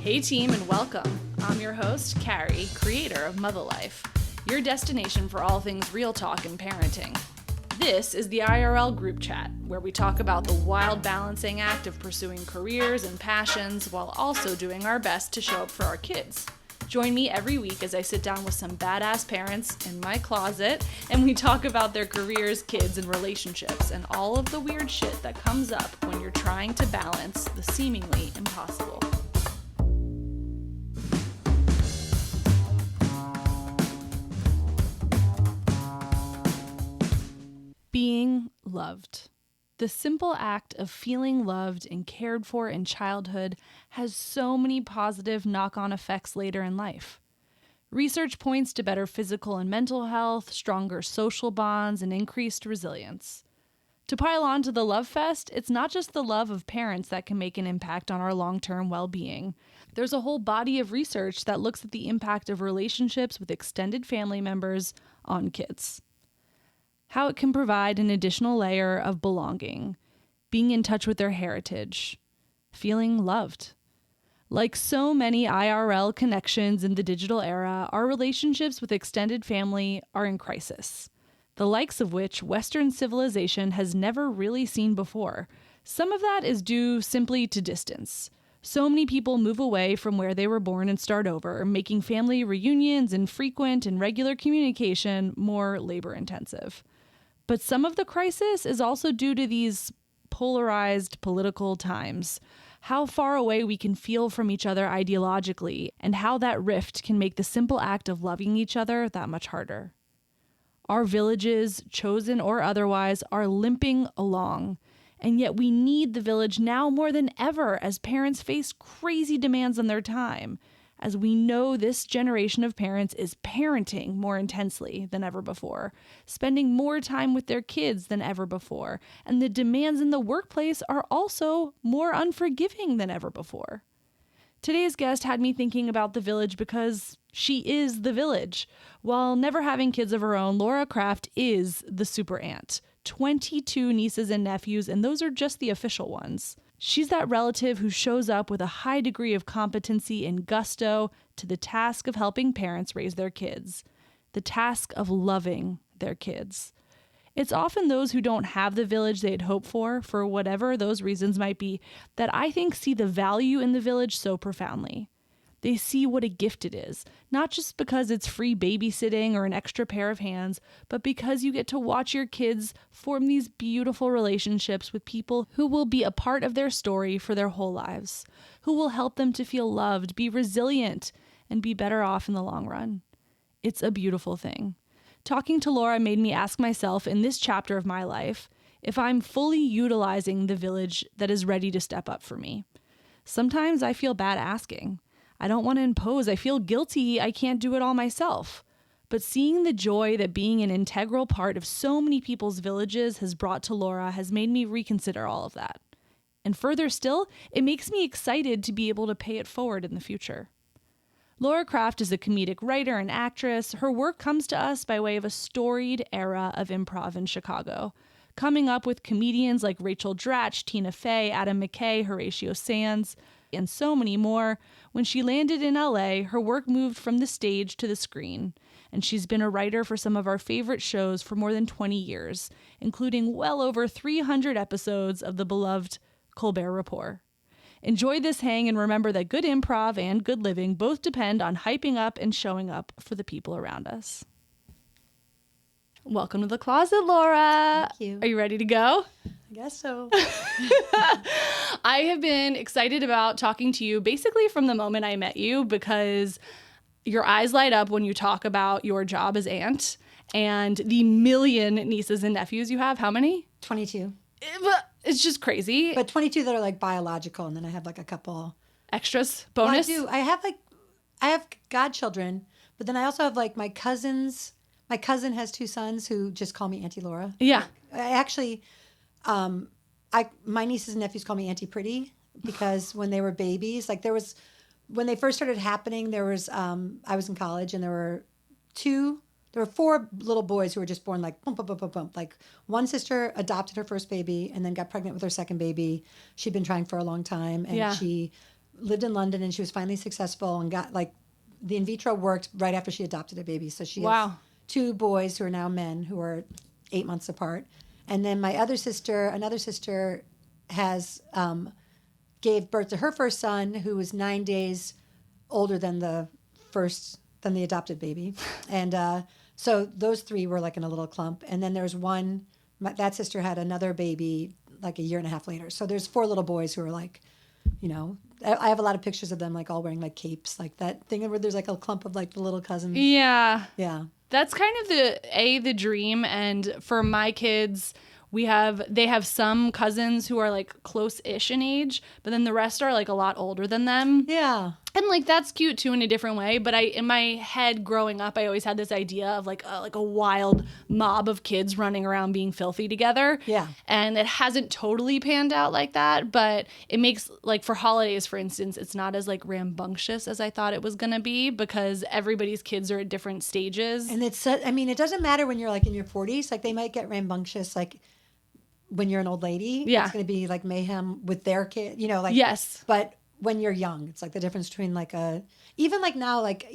Hey team, and welcome. I'm your host, Carrie, creator of Mother Life, your destination for all things real talk and parenting. This is the IRL group chat, where we talk about the wild balancing act of pursuing careers and passions while also doing our best to show up for our kids. Join me every week as I sit down with some badass parents in my closet and we talk about their careers, kids, and relationships and all of the weird shit that comes up when you're trying to balance the seemingly impossible. Being loved. The simple act of feeling loved and cared for in childhood has so many positive knock-on effects later in life. Research points to better physical and mental health, stronger social bonds, and increased resilience. To pile on to the love fest, it's not just the love of parents that can make an impact on our long-term well-being. There's a whole body of research that looks at the impact of relationships with extended family members on kids. How it can provide an additional layer of belonging, being in touch with their heritage, feeling loved. Like so many IRL connections in the digital era, our relationships with extended family are in crisis, the likes of which Western civilization has never really seen before. Some of that is due simply to distance. So many people move away from where they were born and start over, making family reunions and frequent and regular communication more labor-intensive. But some of the crisis is also due to these polarized political times, how far away we can feel from each other ideologically, and how that rift can make the simple act of loving each other that much harder. Our villages, chosen or otherwise, are limping along, and yet we need the village now more than ever as parents face crazy demands on their time, as we know this generation of parents is parenting more intensely than ever before, spending more time with their kids than ever before, and the demands in the workplace are also more unforgiving than ever before. Today's guest had me thinking about the village because she is the village. While never having kids of her own, Laura Krafft is the super aunt. 22 nieces and nephews, and those are just the official ones. She's that relative who shows up with a high degree of competency and gusto to the task of helping parents raise their kids, the task of loving their kids. It's often those who don't have the village they'd hope for whatever those reasons might be, that I think see the value in the village so profoundly. They see what a gift it is, not just because it's free babysitting or an extra pair of hands, but because you get to watch your kids form these beautiful relationships with people who will be a part of their story for their whole lives, who will help them to feel loved, be resilient, and be better off in the long run. It's a beautiful thing. Talking to Laura made me ask myself in this chapter of my life if I'm fully utilizing the village that is ready to step up for me. Sometimes I feel bad asking. I don't want to impose. I feel guilty. I can't do it all myself. But seeing the joy that being an integral part of so many people's villages has brought to Laura has made me reconsider all of that. And further still, it makes me excited to be able to pay it forward in the future. Laura Krafft is a comedic writer and actress. Her work comes to us by way of a storied era of improv in Chicago, coming up with comedians like Rachel Dratch, Tina Fey, Adam McKay, Horatio Sanz, and so many more. When she landed in LA, her work moved from the stage to the screen, and she's been a writer for some of our favorite shows for more than 20 years, including well over 300 episodes of the beloved Colbert Report. Enjoy this hang and remember that good improv and good living both depend on hyping up and showing up for the people around us. Welcome to the closet, Laura. Thank you. Are you ready to go? I guess so. I have been excited about talking to you basically from the moment I met you because your eyes light up when you talk about your job as aunt and the million nieces and nephews you have. How many? 22. It's just crazy. But 22 that are like biological, and then I have like a couple Extras? Bonus? Well, I have godchildren, but then I also have like my cousins. My cousin has 2 sons who just call me Auntie Laura. Yeah. I actually, my nieces and nephews call me Auntie Pretty because when they were babies, like when they first started happening, I was in college and there were 4 little boys who were just born like bump, bump, bump, bump, bump. Like one sister adopted her first baby and then got pregnant with her second baby. She'd been trying for a long time and she lived in London, and she was finally successful and got like the in vitro worked right after she adopted a baby. So she has two boys who are now men who are 8 months apart. And then my another sister has gave birth to her first son, who was 9 days older than the adopted baby. And so those three were like in a little clump. And then there's that sister had another baby like a year and a half later. So there's 4 little boys who are like, I have a lot of pictures of them like all wearing like capes, like that thing where there's like a clump of like the little cousins. Yeah. Yeah. That's kind of the dream. And for my kids, they have some cousins who are like close-ish in age, but then the rest are like a lot older than them. Yeah. And like that's cute too in a different way. But in my head growing up, I always had this idea of like a wild mob of kids running around being filthy together. Yeah. And it hasn't totally panned out like that, but it makes like for holidays, for instance, it's not as like rambunctious as I thought it was gonna be because everybody's kids are at different stages. And it doesn't matter when you're like in your 40s. Like they might get rambunctious like when you're an old lady. Yeah. It's going to be like mayhem with their kid, like. Yes. But when you're young, it's like the difference between like even like now, like,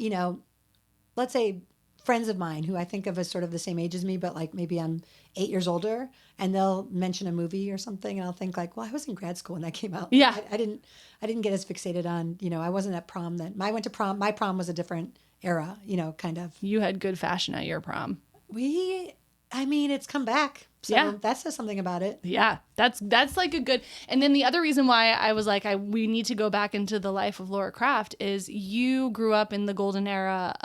let's say friends of mine who I think of as sort of the same age as me, but like maybe I'm 8 years older, and they'll mention a movie or something, and I'll think like, well, I was in grad school when that came out. Yeah. I didn't get as fixated on, I wasn't at prom then. I went to prom. My prom was a different era, kind of. You had good fashion at your prom. It's come back. So that says something about it. Yeah, that's like a good. And then the other reason why I was like, we need to go back into the life of Laura Krafft is you grew up in the golden era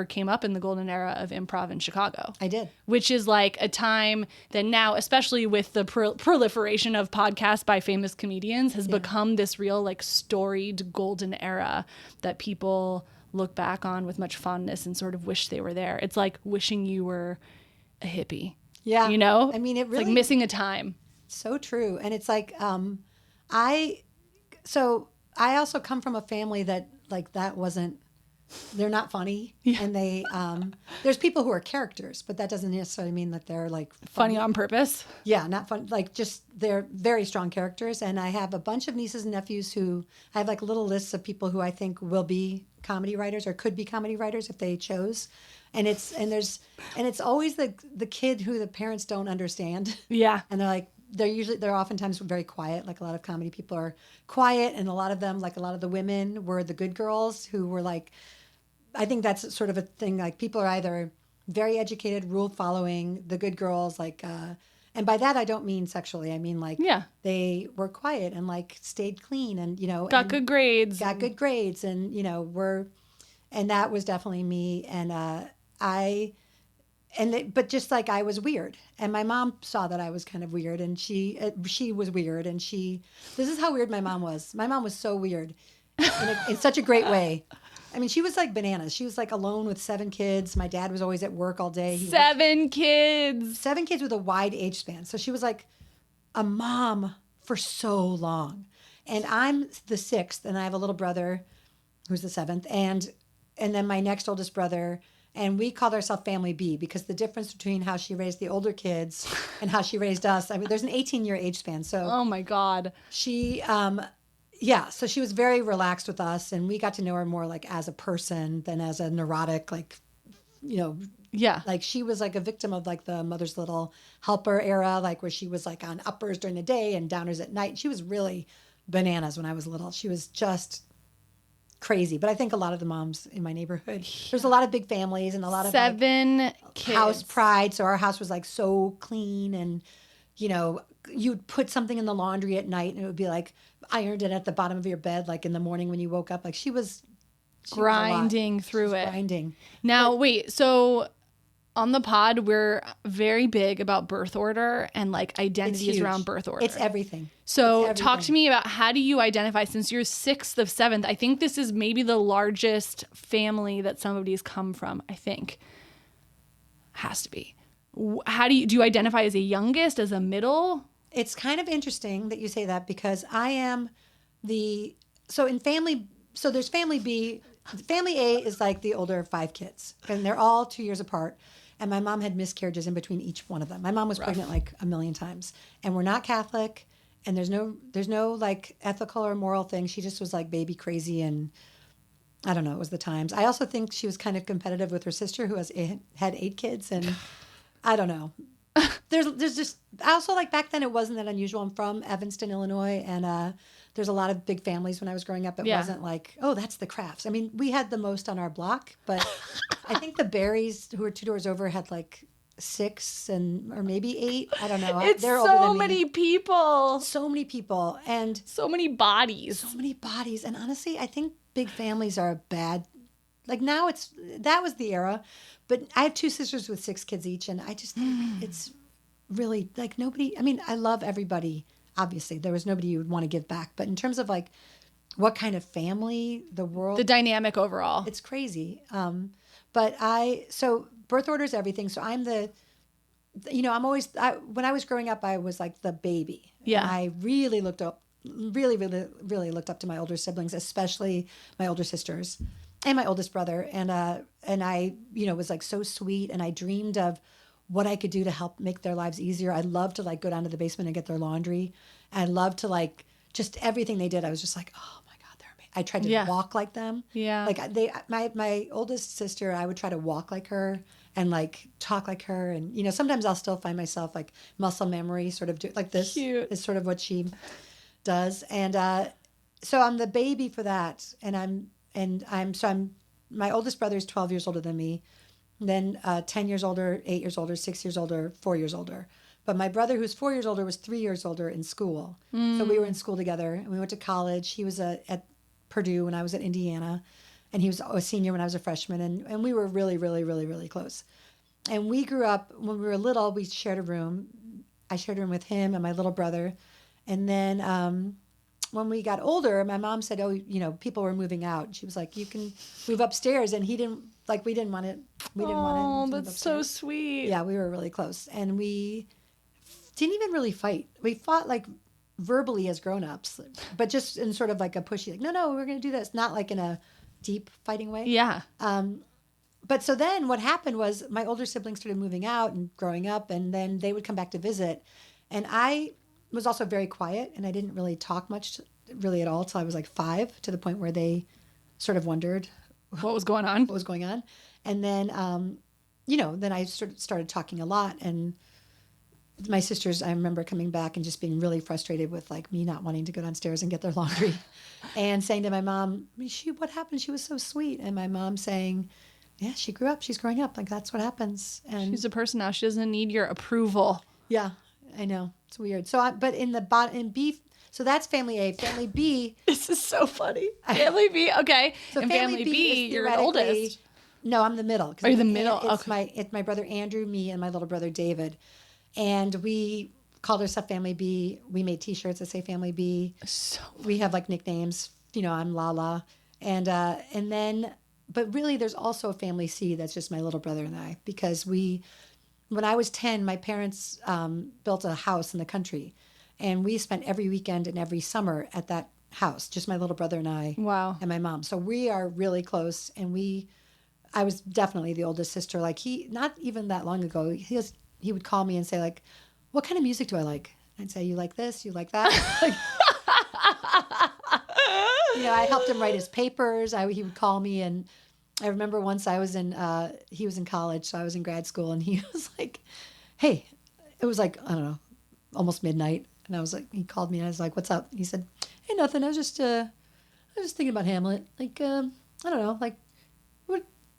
came up in the golden era of improv in Chicago. I did. Which is like a time that now, especially with the proliferation of podcasts by famous comedians, has become this real like storied golden era that people look back on with much fondness and sort of wish they were there. It's like wishing you were a hippie. Yeah. It really, it's like missing a time. So true. And it's like, I also come from a family that like, they're not funny. Yeah. And there's people who are characters, but that doesn't necessarily mean that they're like funny on purpose. Yeah. Not fun. Like just, they're very strong characters. And I have a bunch of nieces and nephews who I have like little lists of people who I think will be comedy writers or could be comedy writers if they chose. And it's always the kid who the parents don't understand. Yeah. And they're oftentimes very quiet. Like a lot of comedy people are quiet, and a lot of them, like a lot of the women, were the good girls who were like, I think that's sort of a thing. Like people are either very educated, rule following, the good girls, like, and by that I don't mean sexually. I mean like they were quiet and like stayed clean and got good grades, and and that was definitely me. And but just like I was weird, and my mom saw that I was kind of weird, and she was weird, and this is how weird my mom was. My mom was so weird in such a great way. I mean, she was like bananas. She was like alone with 7 kids. My dad was always at work all day. 7 kids. 7 kids with a wide age span. So she was like a mom for so long. And I'm the 6th, and I have a little brother who's the 7th, and then my next oldest brother. And we called ourselves Family B because the difference between how she raised the older kids and how she raised us, I mean, there's an 18-year age span. So, oh my God. She, so she was very relaxed with us, and we got to know her more like as a person than as a neurotic, like, like she was like a victim of like the Mother's Little Helper era, like where she was like on uppers during the day and downers at night. She was really bananas when I was little. She was just crazy. But I think a lot of the moms in my neighborhood, there's a lot of big families and a lot of 7 kids. House pride. So our house was like so clean, and you'd put something in the laundry at night and it would be like ironed in at the bottom of your bed, like in the morning when you woke up. Like she was grinding through it. Grinding. Now, wait, so on the pod, we're very big about birth order and like identities around birth order. It's everything. So talk to me about, how do you identify, since you're 6th of 7th? I think this is maybe the largest family that somebody's come from, I think. Has to be. How do you identify as a youngest, as a middle? It's kind of interesting that you say that because I am there's Family B. Family A is like the older 5 kids, and they're all 2 years apart. And my mom had miscarriages in between each one of them. My mom was pregnant like a million times. And we're not Catholic. and there's no like ethical or moral thing. She just was like baby crazy, and I don't know, it was the times. I also think she was kind of competitive with her sister who had 8 kids, and I don't know. There's just, I also like back then it wasn't that unusual. I'm from Evanston, Illinois, and there's a lot of big families when I was growing up. It wasn't like, oh, that's the Kraffts. I mean, we had the most on our block, but I think the Berries, who were 2 doors over, had like 6 or maybe 8. I don't know. It's They're older so than me. many people. So many people and So many bodies. so many bodies. And honestly, I think big families are a bad. Like now, that was the era, but I have 2 sisters with 6 kids each, and I just think it's really like nobody. I mean, I love everybody. Obviously, there was nobody you would want to give back, but in terms of like what kind of family the world, The dynamic overall. it's crazy. But so birth order is everything. So I'm I'm always, when I was growing up, I was like the baby. Yeah. And I really looked up, really, really, really looked up to my older siblings, especially my older sisters and my oldest brother. And I, was like so sweet. And I dreamed of what I could do to help make their lives easier. I loved to like go down to the basement and get their laundry. I loved to like just everything they did. I was just like, oh my God, they're amazing. I tried to walk like them. Yeah. Like my oldest sister, I would try to walk like her and like talk like her. And, sometimes I'll still find myself like muscle memory sort of like this. Cute. Is sort of what she does. And so I'm the baby for that. And my oldest brother is 12 years older than me. Then 10 years older, 8 years older, 6 years older, 4 years older. But my brother, who's 4 years older, was 3 years older in school. So we were in school together, and we went to college. He was at Purdue when I was at Indiana, and he was a senior when I was a freshman. And we were really, really, really, really close. And we grew up, when we were little, we shared a room. I shared a room with him and my little brother. And then when we got older, my mom said, people were moving out. She was like, you can move upstairs. And we didn't want it. We didn't want it. Oh, that's so sweet. Yeah, we were really close. And we didn't even really fight. We fought like verbally as grown-ups, but just in sort of like a pushy, like, no, we're going to do this. Not like in a deep fighting way. Yeah. But so then what happened was my older siblings started moving out and growing up, and then they would come back to visit. And I was also very quiet, and I didn't really talk much really at all till I was like 5, to the point where they sort of wondered What was going on? what was going on. And then, then I started talking a lot. And my sisters, I remember coming back and just being really frustrated with like me not wanting to go downstairs and get their laundry and saying to my mom, what happened? She was so sweet. And my mom saying, yeah, she grew up. She's growing up. Like, that's what happens. And She's a person now. She doesn't need your approval. yeah, I know. It's weird. So, but in B, so that's family A. Family B. This is so funny. Family B, okay. So and family B, is you're the theoretically- oldest. No, I'm the middle. Are you the middle? It's my brother Andrew, me, and my little brother David. And we called ourselves Family B. We made T-shirts that say Family B. So We have like nicknames. I'm Lala. And then, but really there's also a Family C that's just my little brother and I. Because when I was 10, my parents built a house in the country. And we spent every weekend and every summer at that house, just my little brother and I. Wow. And my mom. So we are really close. And I was definitely the oldest sister. Like not even that long ago, he would call me and say like, what kind of music do I like? I'd say, you like this, you like that. Like, I helped him write his papers. He would call me, and I remember once he was in college, so I was in grad school, and he was like, hey, it was like, I don't know, almost midnight. And I was like, he called me and I was like, what's up? He said, hey, nothing. I was just thinking about Hamlet. Like, I don't know, like,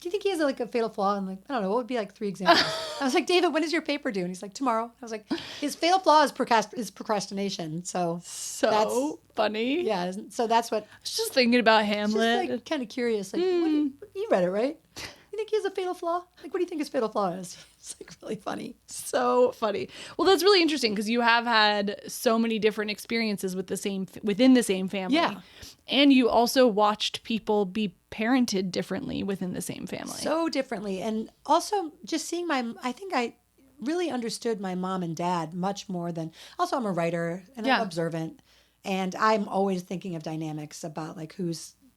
do you think he has like a fatal flaw? And like, I don't know, what would be like 3 examples? I was like, David, when is your paper due? And he's like, tomorrow. I was like, his fatal flaw is procrastination. So that's funny. Yeah. So that's what. I was just thinking about Just Hamlet. like kind of curious. Like, you read it, right? You think he has a fatal flaw? Like, what do you think his fatal flaw is? It's like really funny. So funny. Well, that's really interesting because you have had so many different experiences within the same family. Yeah. And you also watched people be parented differently within the same family. So differently. And also just seeing I think I really understood my mom and dad much more than, also I'm a writer and I'm observant. And I'm always thinking of dynamics about like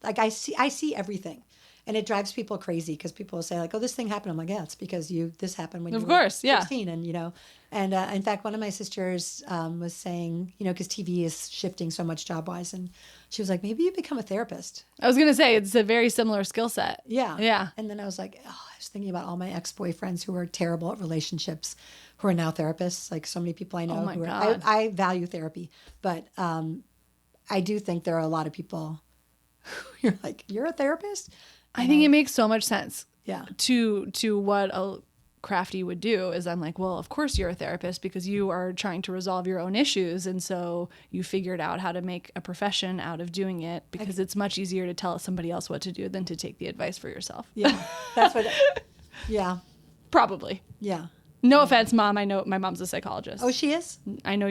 I see everything. And it drives people crazy because people will say like, oh, this thing happened. I'm like, yeah, it's because this happened when you Of were course, yeah. 16. And, and in fact, one of my sisters was saying, because TV is shifting so much job-wise. And she was like, maybe you become a therapist. I was going to say, it's a very similar skill set. Yeah. Yeah. And then I was like, I was thinking about all my ex-boyfriends who were terrible at relationships, who are now therapists. Like so many people I know. Oh my who God. I value therapy, but I do think there are a lot of people who you're like, you're a therapist? I think it makes so much sense. Yeah. To what a Krafty would do is I'm like, well, of course you're a therapist because you are trying to resolve your own issues. And so you figured out how to make a profession out of doing it because it's much easier to tell somebody else what to do than to take the advice for yourself. Yeah. That's what, yeah. Probably. Yeah. No offense, Mom. I know my mom's a psychologist. Oh, she is? I know,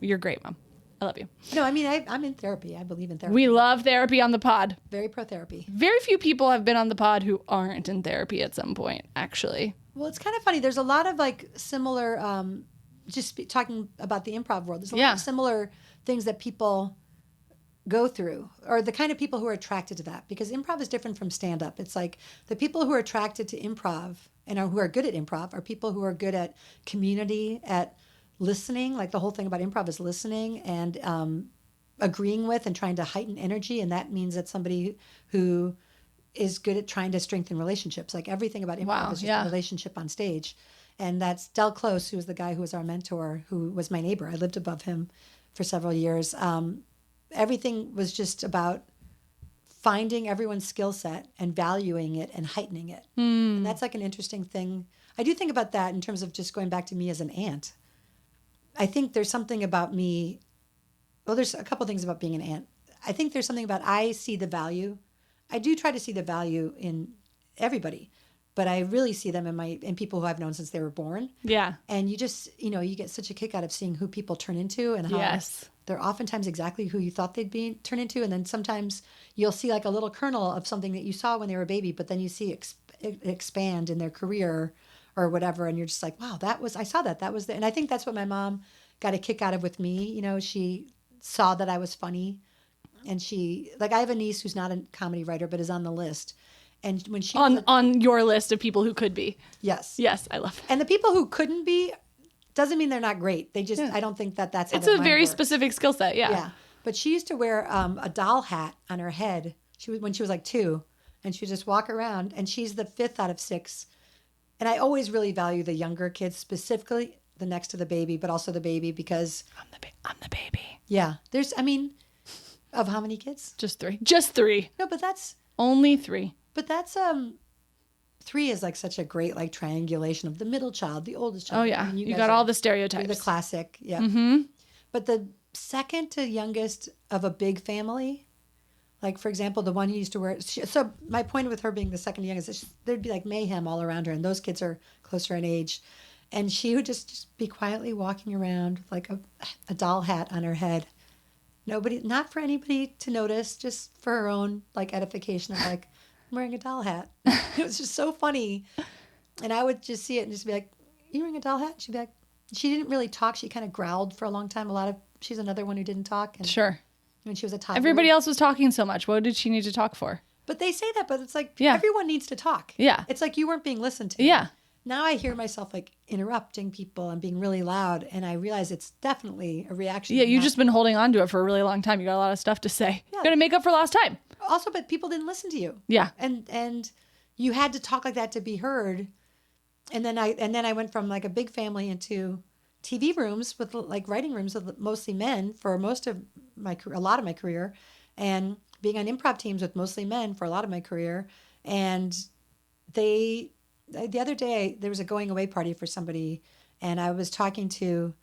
you're great, Mom. I love you. No, I mean, I'm in therapy. I believe in therapy. We love therapy on the pod. Very pro therapy. Very few people have been on the pod who aren't in therapy at some point, actually. Well, it's kind of funny. There's a lot of like similar, talking about the improv world. There's a lot of similar things that people go through, or the kind of people who are attracted to that, because improv is different from stand-up. It's like the people who are attracted to improv and who are good at improv are people who are good at community, at listening. Like the whole thing about improv is listening and agreeing with and trying to heighten energy. And that means that somebody who is good at trying to strengthen relationships. Like everything about improv is just a relationship on stage. And that's Del Close, who was the guy who was our mentor, who was my neighbor. I lived above him for several years. Everything was just about finding everyone's skill set and valuing it and heightening it. And that's like an interesting thing. I do think about that in terms of just going back to me as an aunt. I think there's something about me. Well, there's a couple things about being an aunt. I think there's something about I see the value. I do try to see the value in everybody, but I really see them in people who I've known since they were born. Yeah. And you just, you get such a kick out of seeing who people turn into and how they're oftentimes exactly who you thought they'd turn into. And then sometimes you'll see like a little kernel of something that you saw when they were a baby, but then you see it expand in their career or whatever. And you're just like, wow, I saw that. That was and I think that's what my mom got a kick out of with me. She saw that I was funny. And I have a niece who's not a comedy writer, but is on the list. And when she on your list of people who could be. Yes. Yes, I love it. And the people who couldn't be doesn't mean they're not great. They just, I don't think that's how it's a very specific skill set. Yeah. Yeah. But she used to wear a doll hat on her head when she was like 2. And she would just walk around. And she's the 5th out of 6. And I always really value the younger kids, specifically the next to the baby, but also the baby because I'm the baby. Yeah. Of how many kids? Just 3. Just 3. No, but that's only 3. But that's 3 is like such a great like triangulation of the middle child, the oldest child. Oh yeah, you got all the stereotypes. The classic, yeah. Mm-hmm. But the second to youngest of a big family, like for example, the one who used to wear. So my point with her being the second youngest, is there'd be like mayhem all around her, and those kids are closer in age, and she would just be quietly walking around with like a doll hat on her head. Not for anybody to notice, just for her own like edification of like, I'm wearing a doll hat. It was just so funny. And I would just see it and just be like, you wearing a doll hat? She'd be like, she didn't really talk. She kind of growled for a long time. She's another one who didn't talk. And sure. When she was a toddler. Everybody else was talking so much. What did she need to talk for? But they say that, but it's like, everyone needs to talk. Yeah. It's like you weren't being listened to. Yeah. Now I hear myself like interrupting people and being really loud, and I realize it's definitely a reaction. Yeah, you've just been holding on to it for a really long time. You got a lot of stuff to say. Yeah. You're going to make up for lost time. Also, but people didn't listen to you. Yeah. And you had to talk like that to be heard. And then I went from like a big family into TV rooms with like writing rooms with mostly men for a lot of my career, and being on improv teams with mostly men for a lot of my career. And the other day there was a going away party for somebody, and I was talking to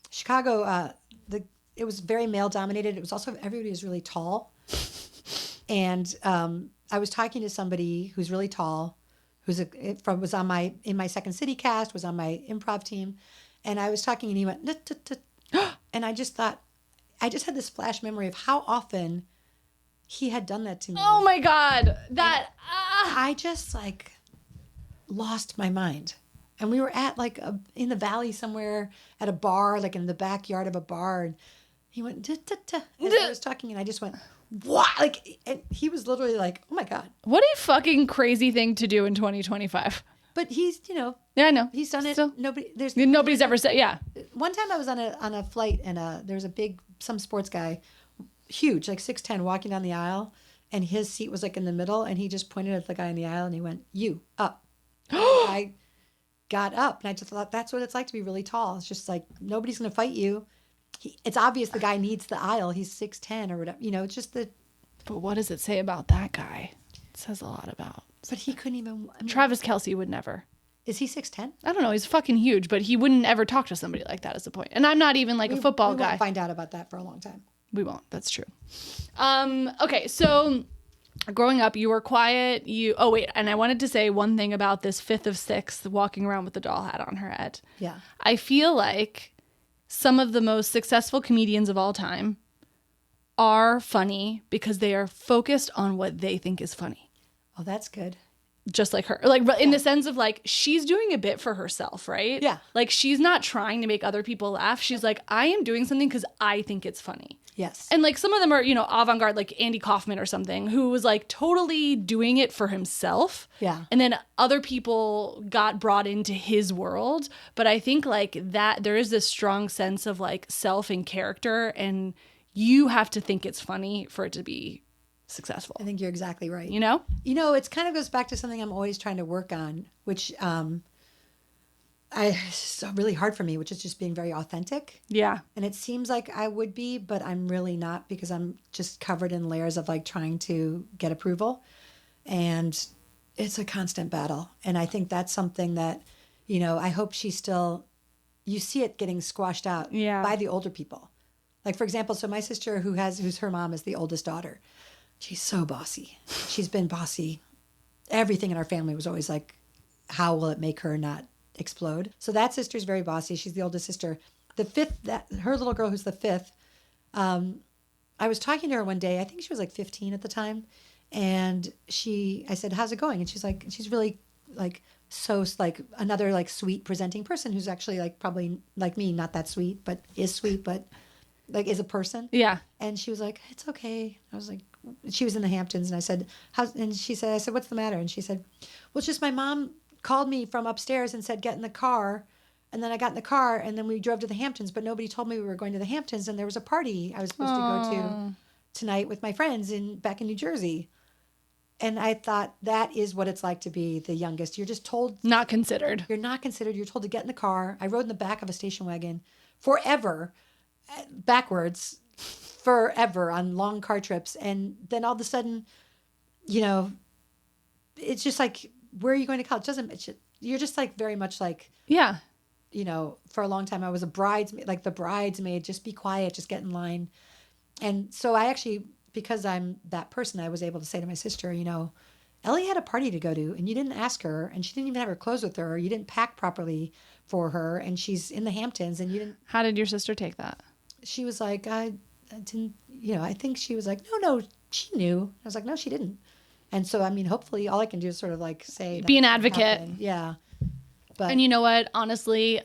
Chicago. It was very male dominated. It was also everybody was really tall, and I was talking to somebody who's really tall, was in my Second City cast, was on my improv team, and I was talking, and he went, and I just thought, I just had this flash memory of how often he had done that to me. Oh my God, I just like lost my mind. And we were at like in the valley somewhere at a bar, like in the backyard of a bar. And he went, as I was talking, and I just went, what? Like, and he was literally like, oh my God. What a fucking crazy thing to do in 2025. But he's, Yeah, I know. he's done it. Still. Nobody's ever said, yeah. One time I was on a flight and there was some sports guy, huge, like 6'10", walking down the aisle, and his seat was like in the middle, and he just pointed at the guy in the aisle and he went, "You up." I got up, and I just thought that's what it's like to be really tall. It's just like nobody's gonna fight you. It's obvious the guy needs the aisle. He's 6'10" or whatever. It's just the. But what does it say about that guy? It says a lot about. But he couldn't even. Travis Kelce would never. Is he 6'10"? I don't know. He's fucking huge, but he wouldn't ever talk to somebody like that. Is the point? And I'm not even like a football guy. We won't find out about that for a long time. We won't. That's true. Okay, so growing up, you were quiet. Oh wait, and I wanted to say one thing about this 5th of 6th walking around with the doll hat on her head. Yeah. I feel like some of the most successful comedians of all time are funny because they are focused on what they think is funny. Oh, that's good. Just like her, like in the sense of like, she's doing a bit for herself, right? Yeah. Like she's not trying to make other people laugh. She's like, I am doing something because I think it's funny. Yes. And like some of them are, avant-garde, like Andy Kaufman or something, who was like totally doing it for himself. Yeah. And then other people got brought into his world. But I think like that there is this strong sense of like self and character, and you have to think it's funny for it to be successful. I think you're exactly right. It's kind of goes back to something I'm always trying to work on, which it's really hard for me, which is just being very authentic. Yeah. And it seems like I would be, but I'm really not, because I'm just covered in layers of like trying to get approval. And it's a constant battle. And I think that's something that, I hope you see it getting squashed out by the older people. Like, for example, so my sister who's her mom is the oldest daughter. She's so bossy. She's been bossy. Everything in our family was always like, how will it make her not explode? So that sister's very bossy. She's the oldest sister. The fifth, her little girl who's the fifth, I was talking to her one day. I think she was like 15 at the time. And I said, how's it going? And she's really like, so like another like sweet presenting person who's actually like probably like me, not that sweet, but is sweet, but like is a person. Yeah. And she was like, it's okay. I was like, she was in the Hamptons, and I said, I said, what's the matter? And she said, well, it's just my mom called me from upstairs and said, get in the car. And then I got in the car, and then we drove to the Hamptons, but nobody told me we were going to the Hamptons, and there was a party I was supposed to go to tonight with my friends back in New Jersey. And I thought, that is what it's like to be the youngest. You're just told. Not considered. You're not considered. You're told to get in the car. I rode in the back of a station wagon forever, backwards, forever on long car trips. And then all of a sudden, it's just like, where are you going to college? You're just like very much like, yeah. For a long time I was a bridesmaid, like the bridesmaid, just be quiet, just get in line. And so I actually, because I'm that person, I was able to say to my sister, Ellie had a party to go to and you didn't ask her, and she didn't even have her clothes with her. You didn't pack properly for her, and she's in the Hamptons and you didn't. How did your sister take that? She was like, I didn't, I think she was like, no, she knew. I was like, no, she didn't. And so, I mean, hopefully all I can do is sort of like say. Be an advocate. Happened. Yeah. But, and you know what? Honestly,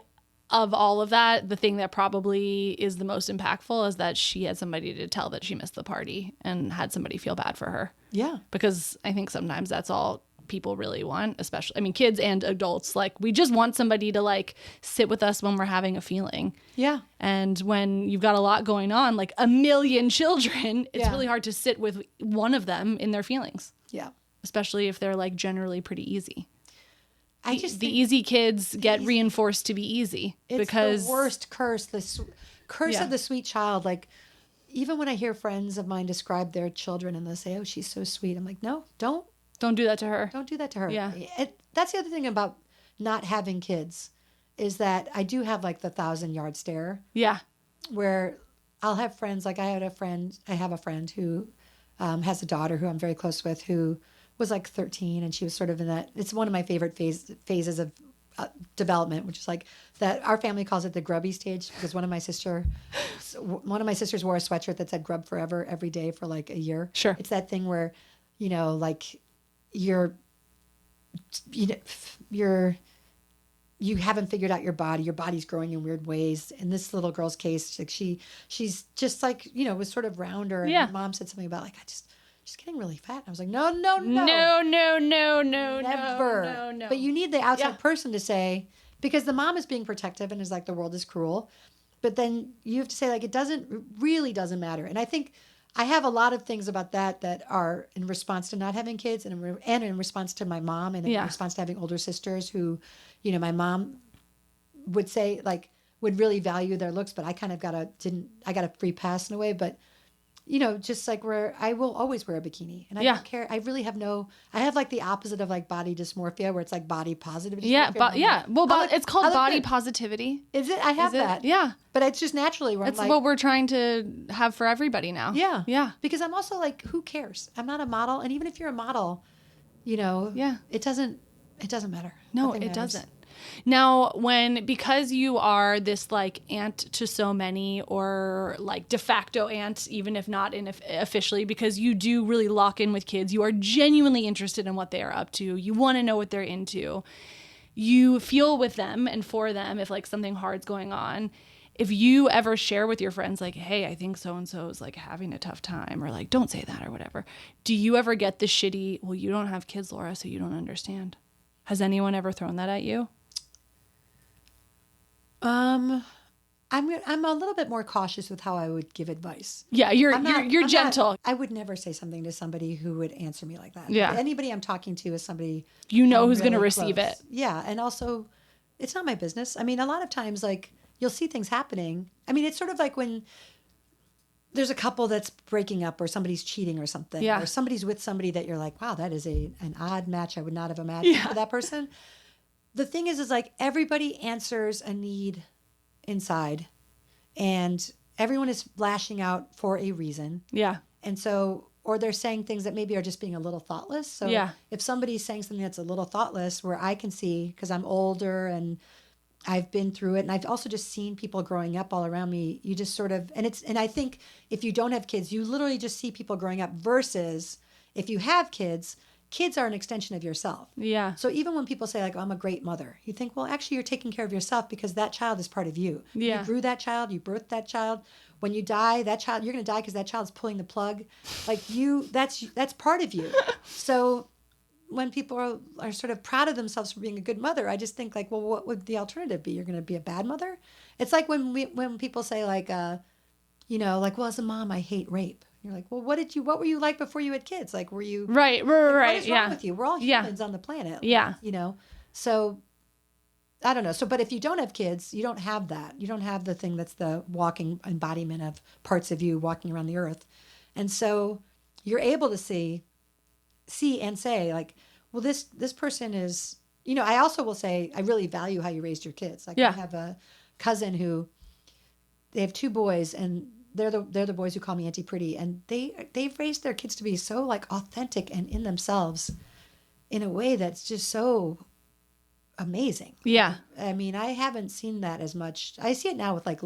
of all of that, the thing that probably is the most impactful is that she had somebody to tell that she missed the party and had somebody feel bad for her. Yeah. Because I think sometimes that's all people really want, especially, I mean, kids and adults. Like, we just want somebody to like sit with us when we're having a feeling. Yeah. And when you've got a lot going on, like a million children, it's really hard to sit with one of them in their feelings. Yeah. Especially if they're like generally pretty easy. The easy kids get reinforced to be easy. It's because the worst curse, curse of the sweet child. Like, even when I hear friends of mine describe their children and they'll say, oh, she's so sweet. I'm like, no, don't do that to her. Don't do that to her. Yeah. That's the other thing about not having kids, is that I do have like the 1,000-yard stare. Yeah. Where I'll have friends, like I have a friend who has a daughter who I'm very close with, who was like 13, and she was sort of in that. It's one of my favorite phases of development, which is like that. Our family calls it the grubby stage, because one of my sisters wore a sweatshirt that said "grub forever" every day for like a year. Sure. It's that thing where, like you're you haven't figured out your body. Your body's growing in weird ways. In this little girl's case, like she's just like, was sort of rounder. And Yeah. her mom said something about like, she's getting really fat. And I was like, no, no, no. Never. No. But you need the outside person to say, because the mom is being protective and is like, the world is cruel. But then you have to say, like, it really doesn't matter. And I think I have a lot of things about that are in response to not having kids and in response to my mom and in response to having older sisters who, my mom would say, like, would really value their looks, but I kind of got a free pass in a way. But, just like where I will always wear a bikini and I don't care. I really have I have like the opposite of like body dysmorphia where it's like body positive dysmorphia. Yeah. Well, it's called body positivity. Is it? I have that. Yeah. But it's just naturally where it's what we're trying to have for everybody now. Yeah. Yeah. Because I'm also like, who cares? I'm not a model. And even if you're a model, it doesn't matter. No, Nothing it matters. doesn't. Now, because you are this like aunt to so many or like de facto aunt, even if not officially, because you do really lock in with kids, you are genuinely interested in what they are up to. You want to know what they're into. You feel with them and for them if like something hard's going on. If you ever share with your friends like, hey, I think so-and-so is like having a tough time or like, don't say that or whatever. Do you ever get the shitty, well, you don't have kids, Laura, so you don't understand? Has anyone ever thrown that at you? I'm a little bit more cautious with how I would give advice. Yeah, you're gentle. I would never say something to somebody who would answer me like that. Yeah. Anybody I'm talking to is somebody who's really going to receive it. Yeah, and also it's not my business. I mean, a lot of times like you'll see things happening. I mean, it's sort of like when there's a couple that's breaking up or somebody's cheating or something. Yeah. Or somebody's with somebody that you're like, wow, that is an odd match. I would not have imagined for that person. The thing is like everybody answers a need inside and everyone is lashing out for a reason. Yeah. And so, or they're saying things that maybe are just being a little thoughtless. So if somebody's saying something that's a little thoughtless where I can see, because I'm older and I've been through it and I've also just seen people growing up all around me, you just sort of, and I think if you don't have kids, you literally just see people growing up versus if you have kids are an extension of yourself. Yeah. So even when people say like, oh, I'm a great mother, you think, well, actually you're taking care of yourself because that child is part of you. Yeah. You grew that child, you birthed that child. When you die, that child, you're going to die because that child's pulling the plug. Like that's part of you. So when people are sort of proud of themselves for being a good mother, I just think like, well, what would the alternative be? You're going to be a bad mother? It's like when people say like, like, well, as a mom, I hate rape. You're like, well, what were you like before you had kids? Like, were you right? What is wrong with you? We're all humans on the planet. Yeah. So I don't know. So, but if you don't have kids, you don't have that. You don't have the thing that's the walking embodiment of parts of you walking around the earth. And so you're able to see and say like, well, this person is, I also will say, I really value how you raised your kids. Like I have a cousin who, they have 2 boys and they're the boys who call me Auntie Pretty, and they've raised their kids to be so like authentic and in themselves in a way that's just so amazing. Yeah. I mean, I haven't seen that as much. I see it now with like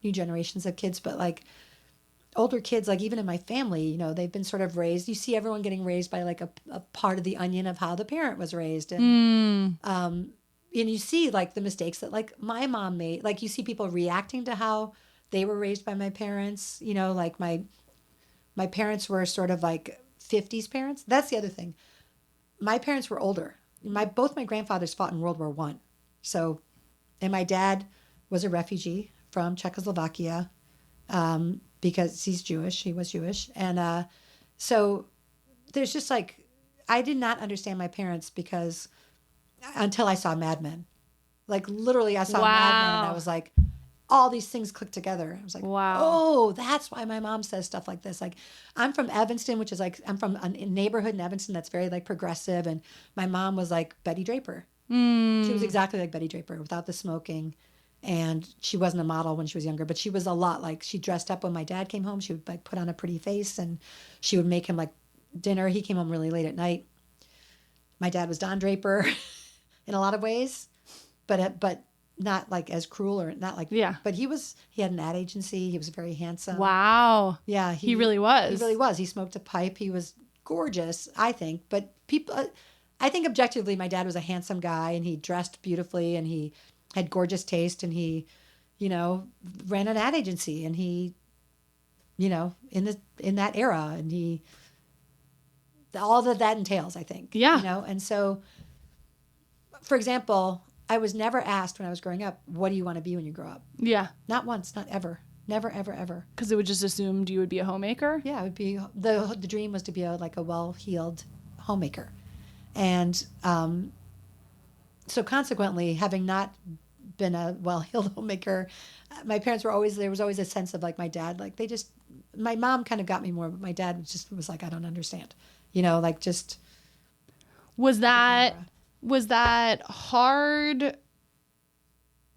new generations of kids, but like older kids, like even in my family, they've been sort of raised. You see everyone getting raised by like a part of the onion of how the parent was raised. And and you see like the mistakes that like my mom made. Like you see people reacting to how they were raised by my parents, like my parents were sort of like 50s parents. That's the other thing. My parents were older. Both my grandfathers fought in World War I. So, and my dad was a refugee from Czechoslovakia because he's Jewish. He was Jewish. And so there's just like, I did not understand my parents until I saw Mad Men. Like literally I saw Mad Men and I was like, all these things click together. I was like, wow. Oh, that's why my mom says stuff like this. Like, I'm from Evanston, which is like, I'm from a neighborhood in Evanston that's very like progressive. And my mom was like Betty Draper. She was exactly like Betty Draper without the smoking. And she wasn't a model when she was younger, but she was a lot like, she dressed up when my dad came home. She would like put on a pretty face and she would make him like dinner. He came home really late at night. My dad was Don Draper in a lot of ways, but not like as cruel or not like, but he had an ad agency. He was very handsome. Wow. Yeah. He really was. He really was. He smoked a pipe. He was gorgeous, I think. But people, I think objectively, my dad was a handsome guy, and he dressed beautifully, and he had gorgeous taste, and he, ran an ad agency, and he, in that era, and he, all that entails, I think. Yeah. And so, for example, I was never asked when I was growing up, what do you want to be when you grow up? Yeah. Not once, not ever. Never, ever, ever. Because it would just assumed you would be a homemaker? Yeah, it would be, the dream was to be a well-heeled homemaker. And so consequently, having not been a well-heeled homemaker, my parents there was always a sense of like my dad, like my mom kind of got me more, but my dad was like, I don't understand. Just. Was that hard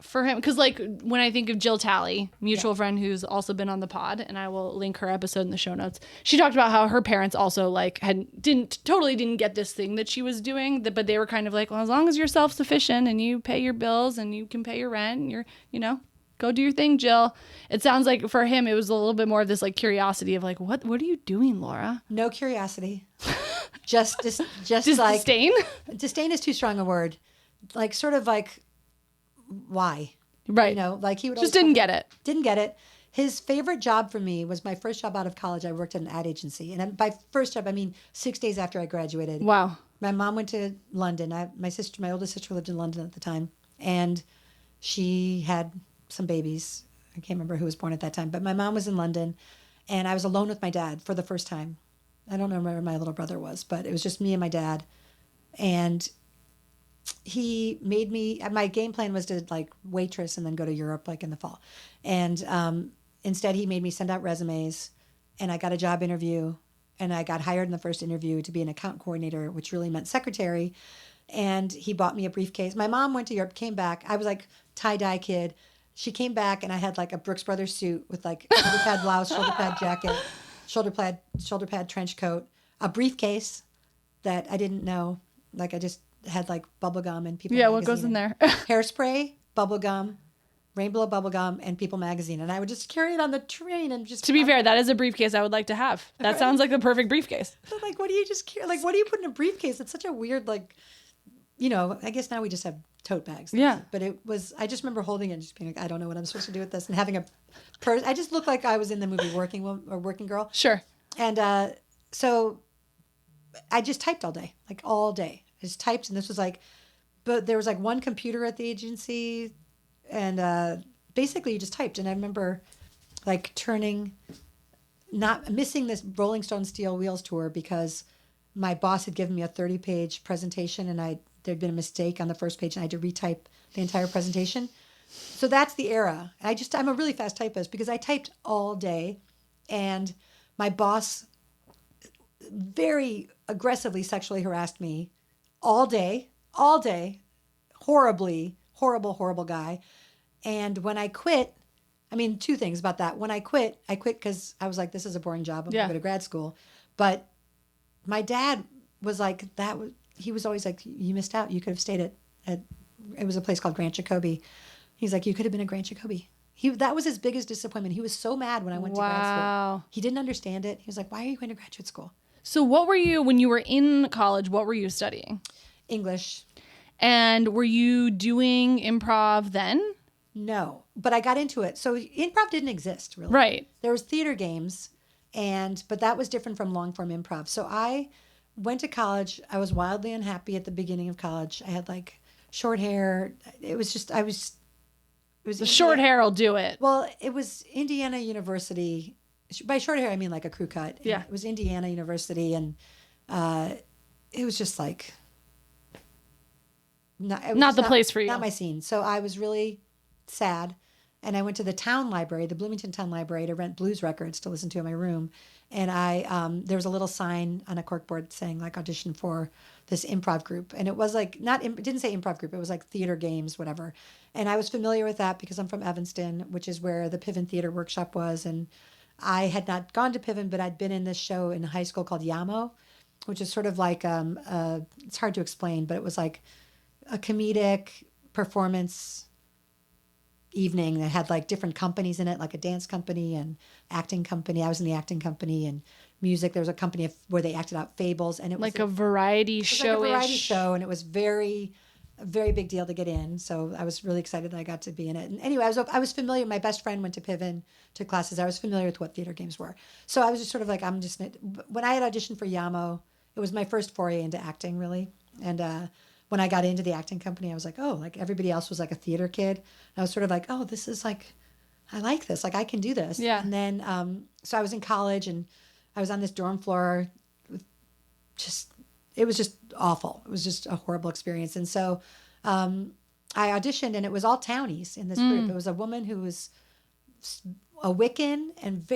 for him? Because like when I think of Jill Talley, mutual friend who's also been on the pod, and I will link her episode in the show notes. She talked about how her parents also like didn't get this thing that she was doing, but they were kind of like, well, as long as you're self-sufficient and you pay your bills and you can pay your rent, and you're, go do your thing, Jill. It sounds like for him it was a little bit more of this like curiosity of like, what are you doing, Laura? No curiosity. just like disdain. Disdain is too strong a word. Like sort of like, why? Right. Like he would just didn't get it. Didn't get it. His favorite job for me was my first job out of college. I worked at an ad agency, and by first job I mean 6 days after I graduated. Wow. My mom went to London. My oldest sister lived in London at the time, and she had some babies. I can't remember who was born at that time, but my mom was in London, and I was alone with my dad for the first time. I don't know where my little brother was, but it was just me and my dad. And he made me, my game plan was to like waitress and then go to Europe like in the fall. And instead he made me send out resumes, and I got a job interview, and I got hired in the first interview to be an account coordinator, which really meant secretary. And he bought me a briefcase. My mom went to Europe, came back. I was like tie-dye kid. She came back, and I had like a Brooks Brothers suit with like shoulder pad blouse, shoulder pad jacket, shoulder pad trench coat, a briefcase that I didn't know. Like I just had like bubblegum and People Magazine. What goes in there? Hairspray, bubblegum, Rainbow bubblegum, and People Magazine. And I would just carry it on the train and just. To be fair, that is a briefcase I would like to have. That sounds like the perfect briefcase. But like, what do you just carry? Like, what do you put in a briefcase? It's such a weird, like, I guess now we just have tote bags. Yeah. But I just remember holding it and just being like, I don't know what I'm supposed to do with this. And having a purse. I just looked like I was in the movie Working Girl. Sure. And so I just typed all day. I just typed, and this was like, but there was like one computer at the agency, and basically you just typed. And I remember like missing this Rolling Stone Steel Wheels tour because my boss had given me a 30-page presentation, and there'd been a mistake on the first page, and I had to retype the entire presentation. So that's the era. I'm a really fast typist because I typed all day, and my boss very aggressively sexually harassed me all day, horrible guy. And when I quit, I mean, two things about that. When I quit because I was like, this is a boring job. I'm going to go to grad school. But my dad was like, he was always like, you missed out. You could have stayed at it was a place called Grant Jacobi. He's like, you could have been a Grant Jacobi. That was his biggest disappointment. He was so mad when I went to grad school. He didn't understand it. He was like, why are you going to graduate school? So what were you, when you were in college, what were you studying? English. And were you doing improv then? No, but I got into it. So improv didn't exist, really. Right. There was theater games, but that was different from long form improv. So I went to college. I was wildly unhappy at the beginning of college. I had like short hair. It was the short hair will do it. Well, it was Indiana University. By short hair, I mean like a crew cut. And yeah. It was Indiana University, and it was just like not the place for you. Not my scene. So I was really sad, and I went to the Bloomington Town Library, to rent blues records to listen to in my room. And there was a little sign on a corkboard saying like audition for this improv group, and it was like it didn't say improv group, it was like theater games, whatever. And I was familiar with that because I'm from Evanston, which is where the Piven Theater Workshop was, and I had not gone to Piven, but I'd been in this show in high school called Yamo, which is sort of like it's hard to explain, but it was like a comedic performance evening that had like different companies in it, like a dance company and acting company. I was in the acting company, and music. There was a company where they acted out fables, and it was like a variety show. Like a variety show, and it was a very big deal to get in. So I was really excited that I got to be in it. And anyway, I was familiar. My best friend went to Piven, took classes. I was familiar with what theater games were. So I was just sort of like, when I had auditioned for Yamo, it was my first foray into acting, really. And when I got into the acting company, I was like, oh, like everybody else was like a theater kid. And I was sort of like, oh, this is like, I like this. Like I can do this. Yeah. And then, so I was in college and I was on this dorm floor with it was just awful. It was just a horrible experience. And so I auditioned, and it was all townies in this group. It was a woman who was a Wiccan and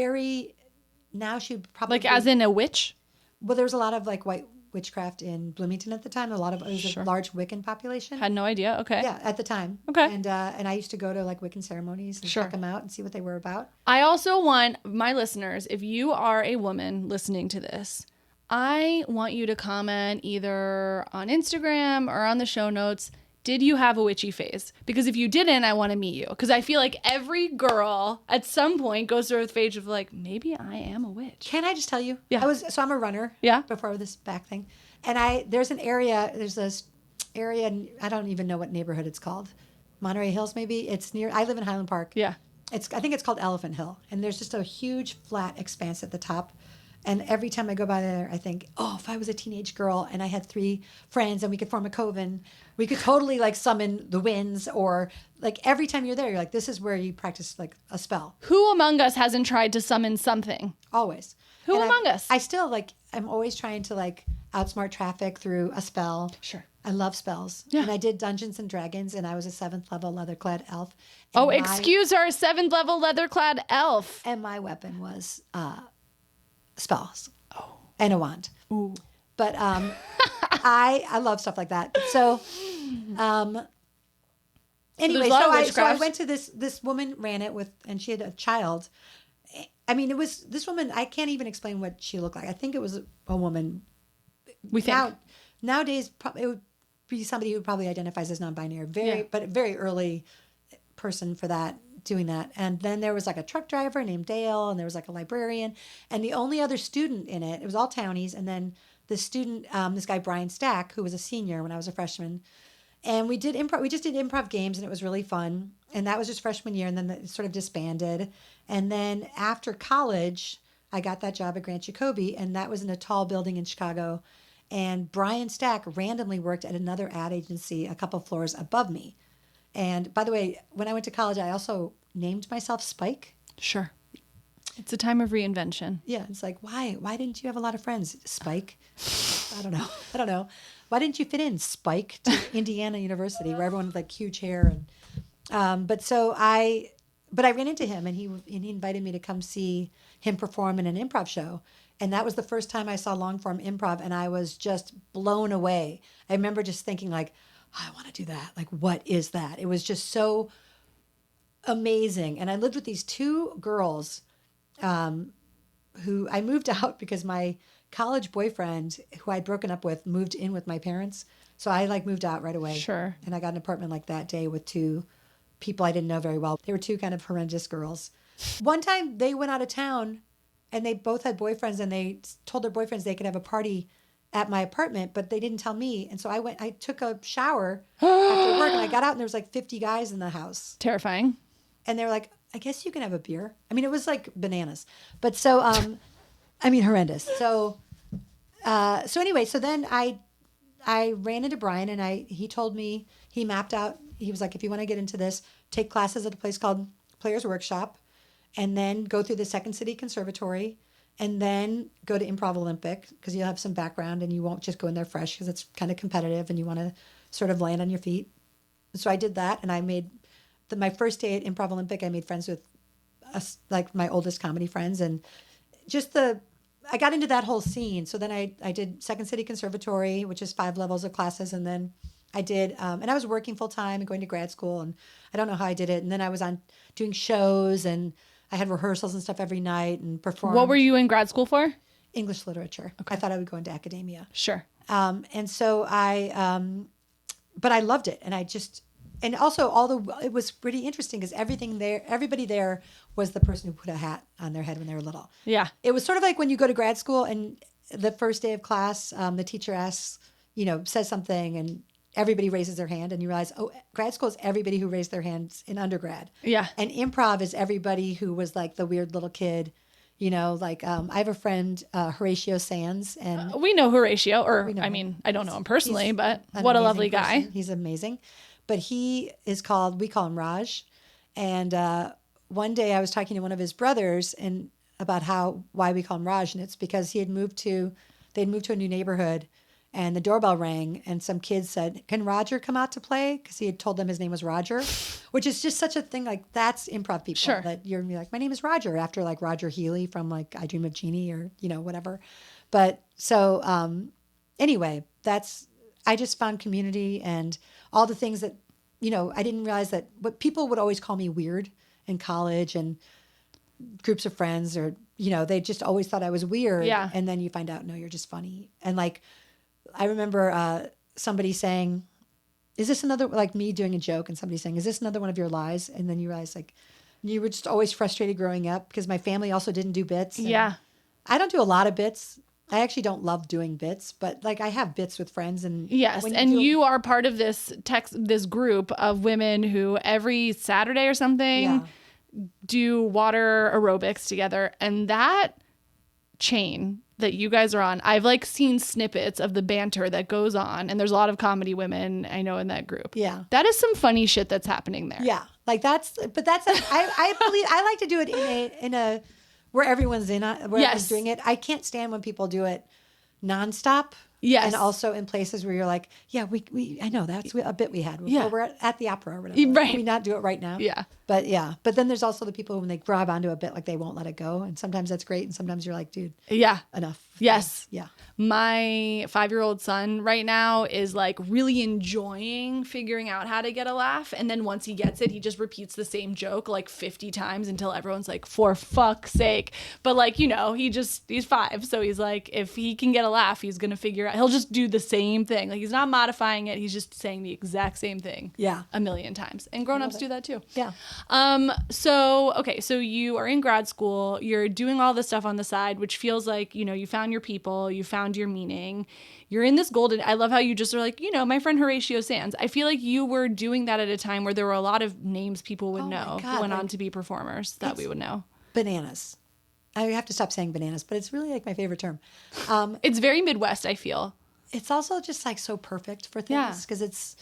now she probably... Like as in a witch? Well, there was a lot of like white witchcraft in Bloomington at the time. It was a large Wiccan population. Had no idea. Okay. Yeah, at the time. Okay. And I used to go to like Wiccan ceremonies and check them out and see what they were about. I also want my listeners, if you are a woman listening to this, I want you to comment either on Instagram or on the show notes, did you have a witchy phase? Because if you didn't, I want to meet you. Because I feel like every girl at some point goes through a phase of like, maybe I am a witch. Can I just tell you? Yeah. I'm a runner. Yeah. Before this back thing. And there's this area, and I don't even know what neighborhood it's called. Monterey Hills, maybe. I live in Highland Park. Yeah. I think it's called Elephant Hill. And there's just a huge flat expanse at the top. And every time I go by there, I think, oh, if I was a teenage girl and I had 3 friends and we could form a coven, we could totally like summon the winds. Or like every time you're there, you're like, this is where you practice like a spell. Who among us hasn't tried to summon something? Always. Who among us? I still I'm always trying to like outsmart traffic through a spell. Sure. I love spells. Yeah. And I did Dungeons and Dragons, and I was a 7th level leather-clad elf. Excuse our 7th level leather-clad elf. And my weapon was spells. Oh. And a wand. Ooh. But I love stuff like that. So anyway, so I went to this woman ran it and she had a child. I mean, it was this woman, I can't even explain what she looked like. I think it was a woman. We think. Nowadays, it would be somebody who probably identifies as non-binary, but a very early person for that, doing that. And then there was like a truck driver named Dale, and there was like a librarian, and the only other student in it was all townies, and then the student, this guy Brian Stack, who was a senior when I was a freshman, and we did improv. We just did improv games, and it was really fun. And that was just freshman year, and then it sort of disbanded. And then after college, I got that job at Grant Jacobi, and that was in a tall building in Chicago. And Brian Stack randomly worked at another ad agency a couple floors above me. And by the way, when I went to college, I also named myself Spike. Sure. It's a time of reinvention. Yeah, it's like, why didn't you have a lot of friends, Spike? I don't know. Why didn't you fit in, Spike, to Indiana University, where everyone had like huge hair? And but I ran into him, and he invited me to come see him perform in an improv show. And that was the first time I saw long form improv, and I was just blown away. I remember just thinking like, I want to do that. Like, what is that? It was just so amazing. And I lived with these 2 girls who I moved out because my college boyfriend, who I'd broken up with, moved in with my parents. So I like moved out right away. Sure. And I got an apartment like that day with 2 people I didn't know very well. They were 2 kind of horrendous girls. One time they went out of town, and they both had boyfriends, and they told their boyfriends they could have a party at my apartment, but they didn't tell me. And so I took a shower after work, and I got out, and there was like 50 guys in the house. Terrifying. And they were like, I guess you can have a beer. I mean, it was like bananas. But so, horrendous. So anyway, so then I ran into Brian, and he told me, he mapped out, he was like, if you want to get into this, take classes at a place called Players Workshop, and then go through the Second City Conservatory, and then go to Improv Olympic, because you'll have some background and you won't just go in there fresh, because it's kind of competitive and you want to sort of land on your feet. So I did that, and I made my first day at Improv Olympic, I made friends with like my oldest comedy friends, and just I got into that whole scene. So then I did Second City Conservatory, which is 5 levels of classes, and then I did, and I was working full time and going to grad school, and I don't know how I did it. And then I was doing shows, and I had rehearsals and stuff every night and performed. What were you in grad school for? English literature. Okay. I thought I would go into academia. Sure. And so but I loved it. And and also it was pretty interesting because everybody there was the person who put a hat on their head when they were little. Yeah. It was sort of like when you go to grad school and the first day of class, the teacher asks, says something and everybody raises their hand and you realize, oh, grad school is everybody who raised their hands in undergrad. Yeah. And improv is everybody who was like the weird little kid. I have a friend, Horatio Sanz, and We know Horatio, or know I him. mean, I don't know him personally, but an what a amazing lovely guy. person. He's amazing. But we call him Raj. And one day I was talking to one of his brothers and about why we call him Raj. And it's because they'd moved to a new neighborhood and the doorbell rang and some kids said, "Can Roger come out to play?" Because he had told them his name was Roger, which is just such a thing. Like that's improv people. Sure. That you're like, my name is Roger, after like Roger Healy from like I Dream of Jeannie or, whatever. But so anyway, I just found community and all the things that, I didn't realize that what people would always call me weird in college and groups of friends or, they just always thought I was weird. Yeah. And then you find out, no, you're just funny. And like, I remember somebody saying, is this another, like me doing a joke and somebody saying, is this another one of your lies? And then you realize like, you were just always frustrated growing up because my family also didn't do bits. Yeah. I don't do a lot of bits. I actually don't love doing bits, but like I have bits with friends and Yes, and you are part of this group of women who every Saturday or something do water aerobics together, and that chain that you guys are on, I've like seen snippets of the banter that goes on, and there's a lot of comedy women I know in that group. Yeah, that is some funny shit that's happening there. Yeah, like that's I believe I like to do it in a where everyone's everyone's doing it. I can't stand when people do it nonstop. Yes. And also in places where you're like, yeah, I know that's a bit we had. Yeah. We're at the opera or whatever. Right. Can we not do it right now? Yeah. But then there's also the people when they grab onto a bit, like they won't let it go. And sometimes that's great. And sometimes you're like, dude, yeah, enough. Yes. Yeah. My 5-year-old son right now is like really enjoying figuring out how to get a laugh. And then once he gets it, he just repeats the same joke like 50 times until everyone's like, for fuck's sake. But like, he's 5. So he's like, if he can get a laugh, he's going to figure out, he'll just do the same thing. Like he's not modifying it. He's just saying the exact same thing. Yeah. A million times. And grown-ups do that too. Yeah. So you are in grad school, you're doing all this stuff on the side, which feels like, you found your people, you found your meaning. You're in this golden, I love how you just are like, my friend Horatio Sanz. I feel like you were doing that at a time where there were a lot of names people would know who went on to be performers that we would know. Bananas. I have to stop saying bananas, but it's really like my favorite term. It's very Midwest, I feel. It's also just like so perfect for things because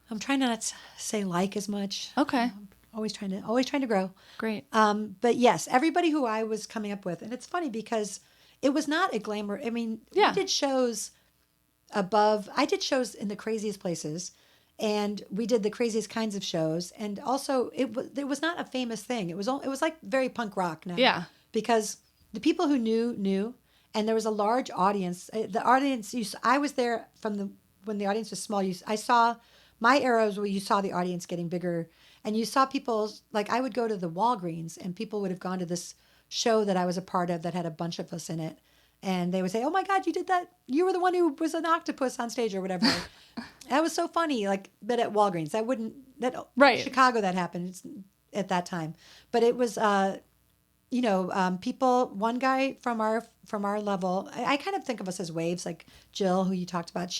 I'm trying to not say like as much. Okay. Always trying to grow. Great. But yes, everybody who I was coming up with, and it's funny because it was not a glamour. I mean, I did shows in the craziest places, and we did the craziest kinds of shows, and also it was not a famous thing. It was like very punk rock now. Yeah. Because the people who knew, and there was a large audience. The audience, I was there when the audience was small. I saw my eras where you saw the audience getting bigger. And you saw people, like I would go to the Walgreens and people would have gone to this show that I was a part of that had a bunch of us in it. And they would say, oh my God, you did that. You were the one who was an octopus on stage or whatever. That was so funny. Like, but at Walgreens, Chicago that happened at that time. But it was, people, one guy from our level, I kind of think of us as waves, like Jill, who you talked about.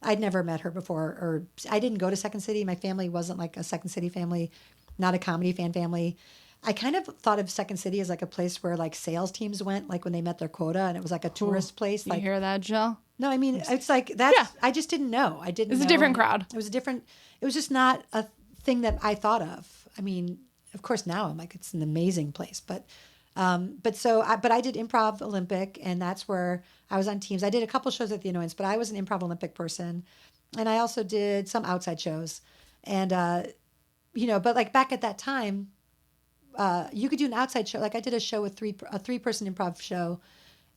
I'd never met her before, or I didn't go to Second City. My family wasn't like a Second City family, not a comedy fan family. I kind of thought of Second City as like a place where like sales teams went, like when they met their quota, and it was like a tourist place. You hear that, Jill? No, I mean, it's like that's. Yeah. I just didn't know. It was a different crowd. It was just not a thing that I thought of. I mean, of course now I'm like, it's an amazing place, but I did Improv Olympic, and that's where I was on teams. I did a couple shows at the Annoyance, but I was an Improv Olympic person, and I also did some outside shows, and but like back at that time, you could do an outside show. Like I did a show with a 3-person improv show,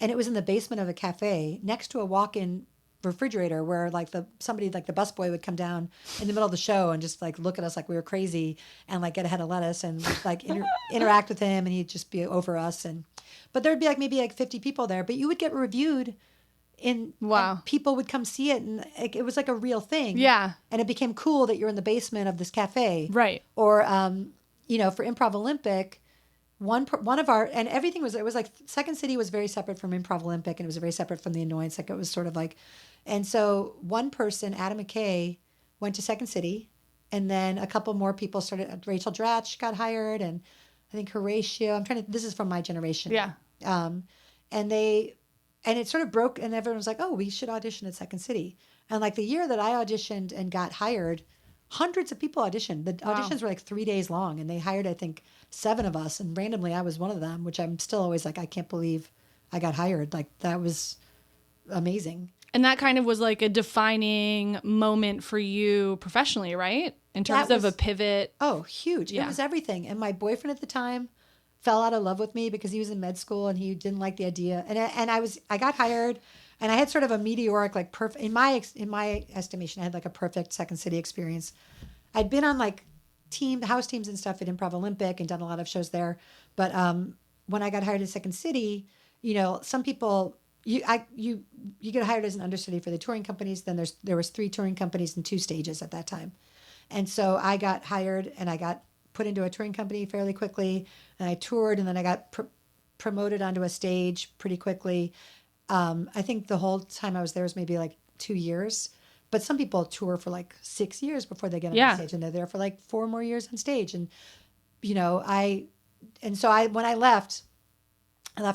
and it was in the basement of a cafe next to a walk-in refrigerator where like the busboy would come down in the middle of the show and just like look at us like we were crazy and like get a head of lettuce and like interact with him, and he'd just be over us. But there'd be like maybe like 50 people there, but you would get reviewed Wow. and people would come see it, and it was like a real thing. Yeah. And it became cool that you're in the basement of this cafe. Right. Or, for Improv Olympic, one of our, and everything it was like Second City was very separate from Improv Olympic, and it was very separate from the Annoyance. Like it was sort of like, and so one person, Adam McKay, went to Second City, and then a couple more people started. Rachel Dratch got hired, and I think Horatio. This is from my generation. Yeah. And it sort of broke, and everyone was like, "Oh, we should audition at Second City." And like the year that I auditioned and got hired, hundreds of people auditioned. The auditions were like 3 days long, and they hired, I think, 7 of us, and randomly I was one of them, which I'm still always like, I can't believe I got hired. Like that was amazing. And that kind of was like a defining moment for you professionally, right? In terms of a pivot. Oh, huge. Yeah. It was everything. And my boyfriend at the time fell out of love with me because he was in med school and he didn't like the idea. And I got hired, and I had sort of a meteoric, like perfect, in my estimation, I had like a perfect Second City experience. I'd been on like house teams and stuff at Improv Olympic and done a lot of shows there. But when I got hired at Second City, some people, you get hired as an understudy for the touring companies. Then there was 3 touring companies and 2 stages at that time. And so I got hired, and I got put into a touring company fairly quickly, and I toured, and then I got promoted onto a stage pretty quickly. I think the whole time I was there was maybe like 2 years, but some people tour for like 6 years before they get on the stage, and they're there for like 4 more years on stage. And when I left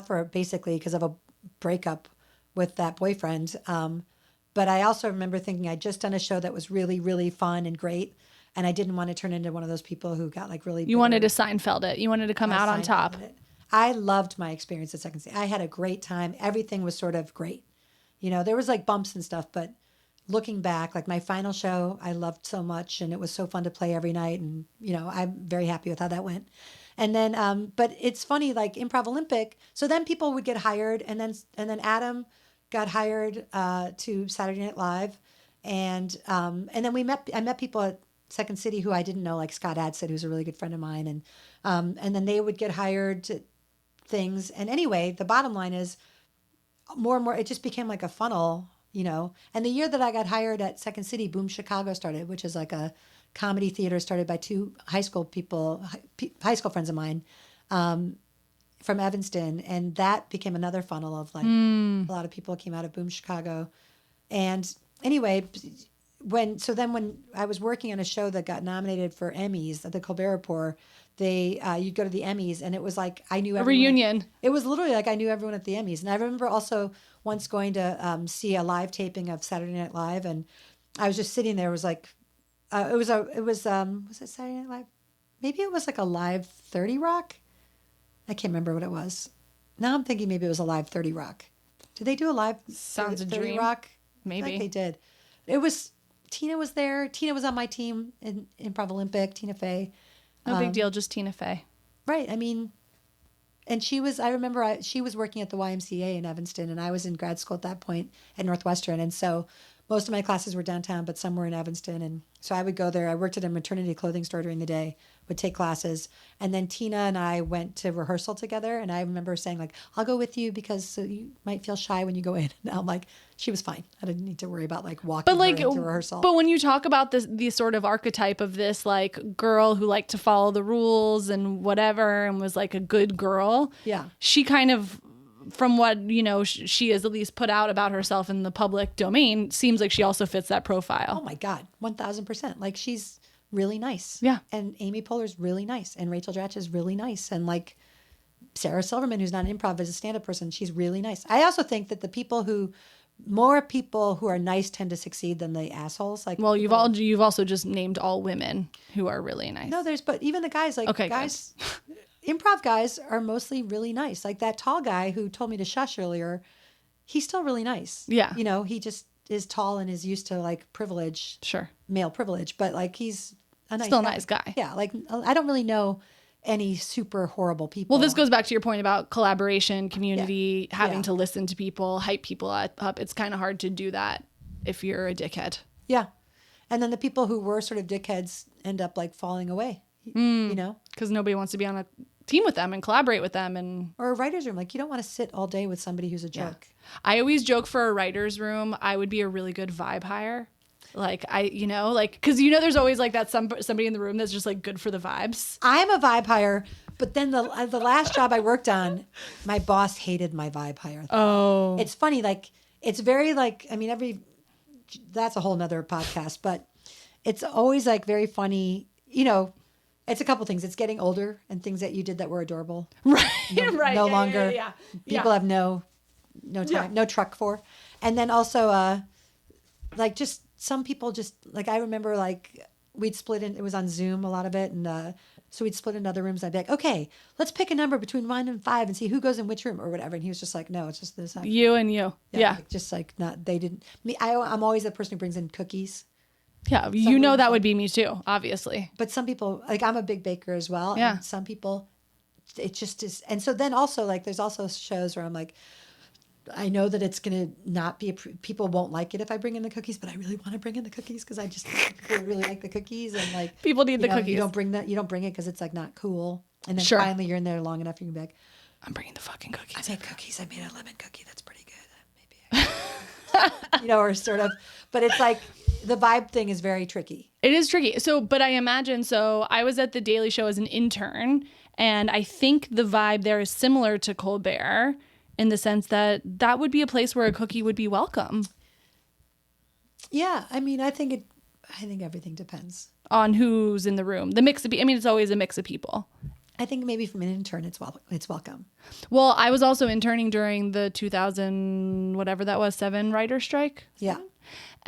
for basically because of a breakup with that boyfriend. But I also remember thinking I'd just done a show that was really, really fun and great. And I didn't want to turn into one of those people who got like really bitter. You wanted to Seinfeld it. You wanted to come out on top. I loved my experience at Second City. I had a great time. Everything was sort of great. There was like bumps and stuff, but looking back, like my final show, I loved so much, and it was so fun to play every night. And, I'm very happy with how that went. And then, but it's funny, like Improv Olympic. So then people would get hired, and then Adam got hired to Saturday Night Live, and then I met people at Second City who I didn't know, like Scott Adsit, who's a really good friend of mine, and then they would get hired to things. And anyway, the bottom line is more and more, it just became like a funnel, And the year that I got hired at Second City, Boom Chicago started, which is like a comedy theater started by 2 high school friends of mine from Evanston. And that became another funnel of like a lot of people came out of Boom Chicago. And anyway, when I was working on a show that got nominated for Emmys at the Colbert Report, you'd go to the Emmys, and it was like I knew everyone. A reunion. It was literally like I knew everyone at the Emmys. And I remember also once going to see a live taping of Saturday Night Live, and I was just sitting there. It was like was it Saturday Night Live? Maybe it was like a live 30 Rock. I can't remember what it was. Now I'm thinking maybe it was a live 30 Rock. Did they do a live Sounds 30 a dream. Rock? Maybe. I think they did. It was Tina was there. Tina was on my team in Improv Olympic. Tina Fey. No big deal, just Tina Fey. Right. I mean, and she was. I remember she was working at the YMCA in Evanston, and I was in grad school at that point at Northwestern, and so most of my classes were downtown, but some were in Evanston, and so I would go there. I worked at a maternity clothing store during the day, would take classes, and then Tina and I went to rehearsal together, and I remember saying like, "I'll go with you because you might feel shy when you go in." And I'm like, she was fine. I didn't need to worry about like walking her into rehearsal. But when you talk about the sort of archetype of this like girl who liked to follow the rules and whatever and was like a good girl, yeah, she kind of, from what she has at least put out about herself in the public domain, seems like she also fits that profile. Oh my God, 1,000%. Like she's really nice. Yeah. And Amy Poehler's really nice, and Rachel Dratch is really nice, and like Sarah Silverman, who's not an improv, is a stand-up person. She's really nice. I also think that more people who are nice tend to succeed than the assholes. Like, well, you've also just named all women who are really nice. No, but even the guys, like guys. Improv guys are mostly really nice. Like that tall guy who told me to shush earlier, he's still really nice. Yeah. He just is tall and is used to like privilege. Sure. Male privilege. But like he's a nice still guy. A nice guy. Yeah. Like I don't really know any super horrible people. Well, this goes back to your point about collaboration, community, having to listen to people, hype people up. It's kind of hard to do that if you're a dickhead. Yeah. And then the people who were sort of dickheads end up like falling away. Because nobody wants to be on a team with them and collaborate with them. And or a writer's room. Like, you don't want to sit all day with somebody who's a jerk. I always joke for a writer's room, I would be a really good vibe hire. Like, because there's always like that somebody in the room that's just like good for the vibes. I'm a vibe hire, but then the last job I worked on, my boss hated my vibe hire. Oh. It's funny, like, it's very like, I mean, that's a whole nother podcast, but it's always like very funny, it's a couple things. It's getting older and things that you did that were adorable. Right. Right. No longer. Yeah. People have no time, no truck for. And then also, like, just some people just, like, I remember, like, we'd split in, it was on Zoom, a lot of it. And so we'd split in other rooms. I'd be like, okay, let's pick a number between 1 and 5 and see who goes in which room or whatever. And he was just like, no, it's just this. You and you. Yeah. Like, just like they didn't. I'm always the person who brings in cookies. Yeah. That would be me too, obviously. But some people, like, I'm a big baker as well. Yeah. And some people, it just is. And so then also, like, there's also shows where I'm like, I know that it's going to not be, people won't like it if I bring in the cookies, but I really want to bring in the cookies because I just really like the cookies. And like, people need the cookies. You don't bring it because it's like not cool. And then Sure. finally you're in there long enough, you can be like, I'm bringing the fucking cookies. I made cookies. I made a lemon cookie. That's pretty good. Maybe, or sort of, but it's like the vibe thing is very tricky. It is tricky. So, but I imagine, I was at the Daily Show as an intern, and I think the vibe there is similar to Colbert in the sense that would be a place where a cookie would be welcome. Yeah. I mean, I think everything depends on who's in the room. The mix of it's always a mix of people. I think maybe from an intern, it's welcome. Well, I was also interning during the 2000, whatever that was, 7 writer strike. Yeah.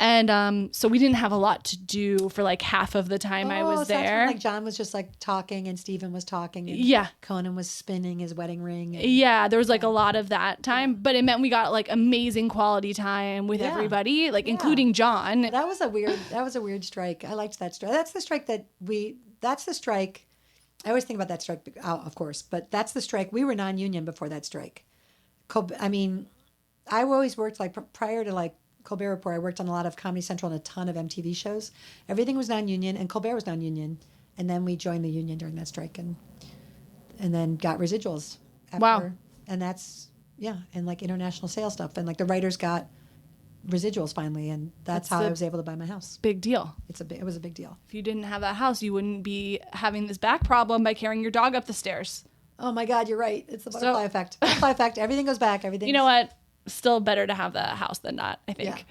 And so we didn't have a lot to do for like half of the time I was there. Like John was just like talking and Stephen was talking. And yeah. Conan was spinning his wedding ring. Yeah. There was like a lot of that time, but it meant we got like amazing quality time with everybody, like including John. That was a weird strike. I liked that strike. That's the strike. I always think about that strike, of course, but that's the strike. We were non-union before that strike. I always worked like prior to like Colbert Report. I worked on a lot of Comedy Central and a ton of MTV shows. Everything was non-union, and Colbert was non-union. And then we joined the union during that strike, and then got residuals. After, wow. And that's and like international sales stuff, and like the writers got residuals finally, and that's how I was able to buy my house. Big deal. It was a big deal. If you didn't have that house, you wouldn't be having this back problem by carrying your dog up the stairs. Oh my God, you're right. It's the butterfly effect. Butterfly effect. Everything goes back. Everything. You know what? Still better to have the house than not, I think.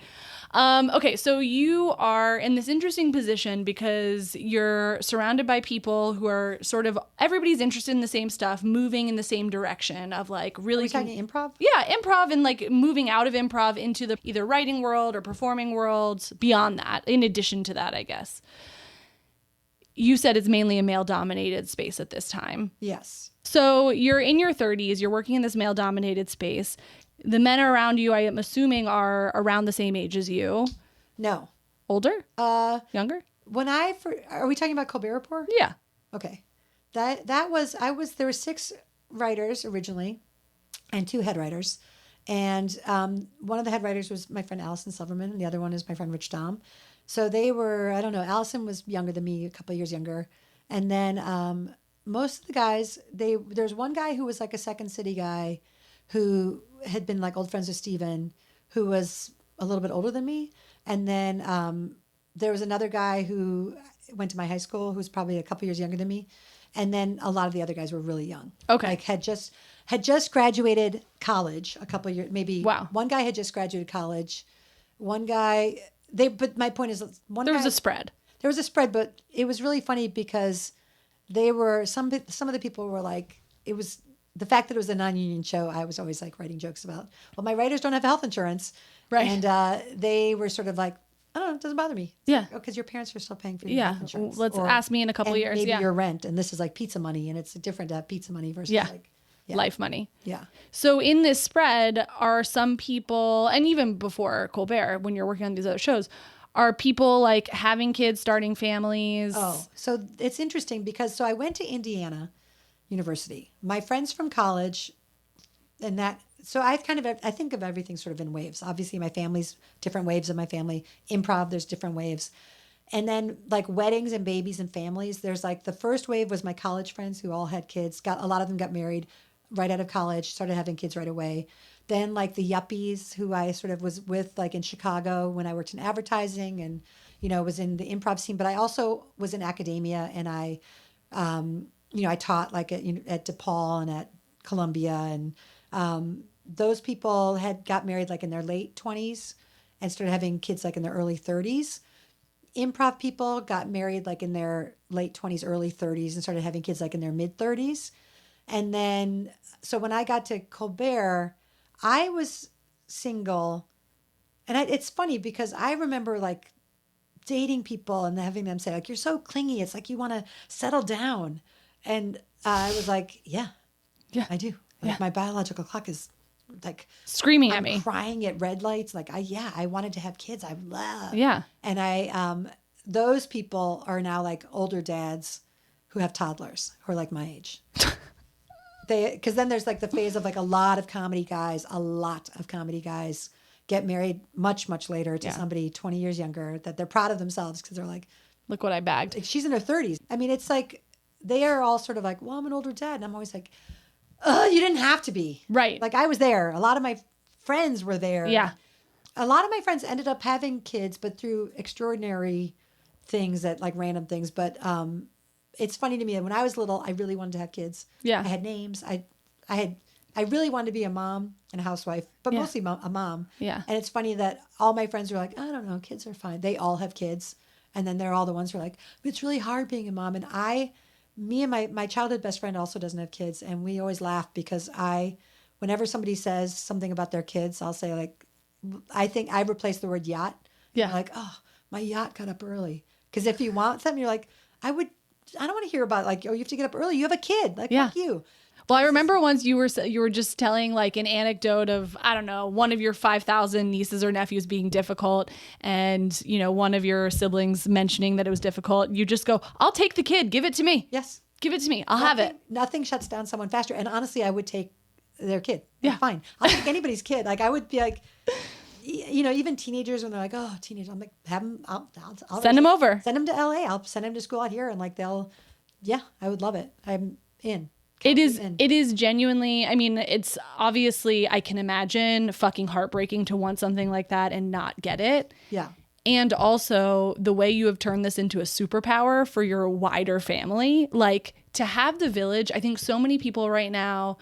Yeah. Okay, so you are in this interesting position because you're surrounded by people who are sort of, everybody's interested in the same stuff, moving in the same direction of like really... Are we talking improv? Yeah, improv, and like moving out of improv into the either writing world or performing world, beyond that, in addition to that, I guess. You said it's mainly a male-dominated space at this time. Yes. So you're in your 30s, you're working in this male-dominated space. The men around you, I am assuming, are around the same age as you. No. Older? Younger? Are we talking about Colbert Report? Yeah. Okay. There were 6 writers originally and 2 head writers. And one of the head writers was my friend Allison Silverman, and the other one is my friend Rich Dom. So they were, I don't know, Allison was younger than me, a couple of years younger. And then most of the guys, there's one guy who was like a Second City guy who had been like old friends with Steven, who was a little bit older than me. And then there was another guy who went to my high school who was probably a couple years younger than me. And then a lot of the other guys were really young. Okay. Like had just graduated college a couple of years, maybe. Wow. One guy had just graduated college. One guy, but my point is there was a spread. There was a spread, but it was really funny because they were, some of the people were like, it was, the fact that it was a non-union show, I was always like writing jokes about, well, my writers don't have health insurance. Right. And they were sort of like, I don't know, it doesn't bother me. Yeah. Because your parents are still paying for your health insurance. Let's ask me in a couple of years. Maybe your rent. And this is like pizza money. And it's different to have pizza money versus life money. Yeah. So in this spread are some people, and even before Colbert, when you're working on these other shows, are people like having kids, starting families? Oh, so it's interesting because, so I went to Indiana University. My friends from college, and that, so I think of everything sort of in waves. Obviously, my family's different waves of my family. Improv, there's different waves. And then like weddings and babies and families, there's like the first wave was my college friends who all had kids. A lot of them got married right out of college, started having kids right away. Then like the yuppies who I sort of was with like in Chicago when I worked in advertising and, was in the improv scene, but I also was in academia and I taught like at DePaul and at Columbia, and those people had got married like in their late 20s and started having kids like in their early 30s. Improv people got married like in their late 20s, early 30s and started having kids like in their mid 30s. And then, so when I got to Colbert, I was single. And it's funny because I remember like dating people and having them say like, you're so clingy. It's like you want to settle down. And I was like, yeah, I do. Like my biological clock is like screaming I'm at me, crying at red lights. Like I wanted to have kids. I love. Yeah. And those people are now like older dads who have toddlers who are like my age. Because then there's like the phase of like a lot of comedy guys get married much, much later to somebody 20 years younger that they're proud of themselves because they're like, look what I bagged. Like, she's in her 30s. I mean, it's like they are all sort of like, well, I'm an older dad. And I'm always like, you didn't have to be. Right. Like I was there. A lot of my friends were there. Yeah. A lot of my friends ended up having kids, but through extraordinary things that like random things. But it's funny to me that when I was little, I really wanted to have kids. Yeah. I had names. I really wanted to be a mom and a housewife, but mostly a mom. Yeah. And it's funny that all my friends were like, I don't know, kids are fine. They all have kids. And then they're all the ones who are like, it's really hard being a mom. And me and my childhood best friend also doesn't have kids. And we always laugh because whenever somebody says something about their kids, I'll say like, I think I replaced the word yacht. Yeah. Like, oh, my yacht got up early. Because if you want something, you're like, I don't want to hear about like, oh, you have to get up early. You have a kid. Like, fuck you. Well, I remember once you were just telling like an anecdote of, I don't know, one of your 5,000 nieces or nephews being difficult and, one of your siblings mentioning that it was difficult. You just go, I'll take the kid. Give it to me. Yes. Give it to me. I'll have it. Nothing shuts down someone faster. And honestly, I would take their kid. Yeah. Fine. I'll take anybody's kid. Like I would be like, even teenagers when they're like, oh, teenagers, I'm like, have them, I'll send them over. Send them to LA. I'll send them to school out here. And like, I would love it. I'm in. It is genuinely, I mean, it's obviously, I can imagine fucking heartbreaking to want something like that and not get it. Yeah. And also the way you have turned this into a superpower for your wider family, like to have the village. I think so many people right now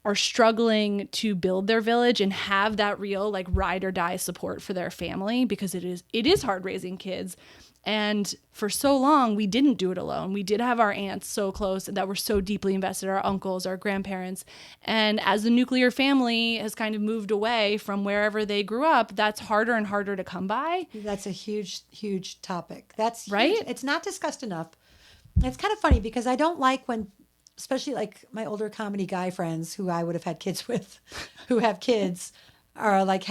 are struggling to build their village and have that real like ride or die support for their family because it is hard raising kids. And for so long, we didn't do it alone. We did have our aunts so close that were so deeply invested, our uncles, our grandparents. And as the nuclear family has kind of moved away from wherever they grew up, that's harder and harder to come by. That's a huge, huge topic. That's huge. Right. It's not discussed enough. It's kind of funny because I don't like when, especially like my older comedy guy friends who I would have had kids with, who have kids, are like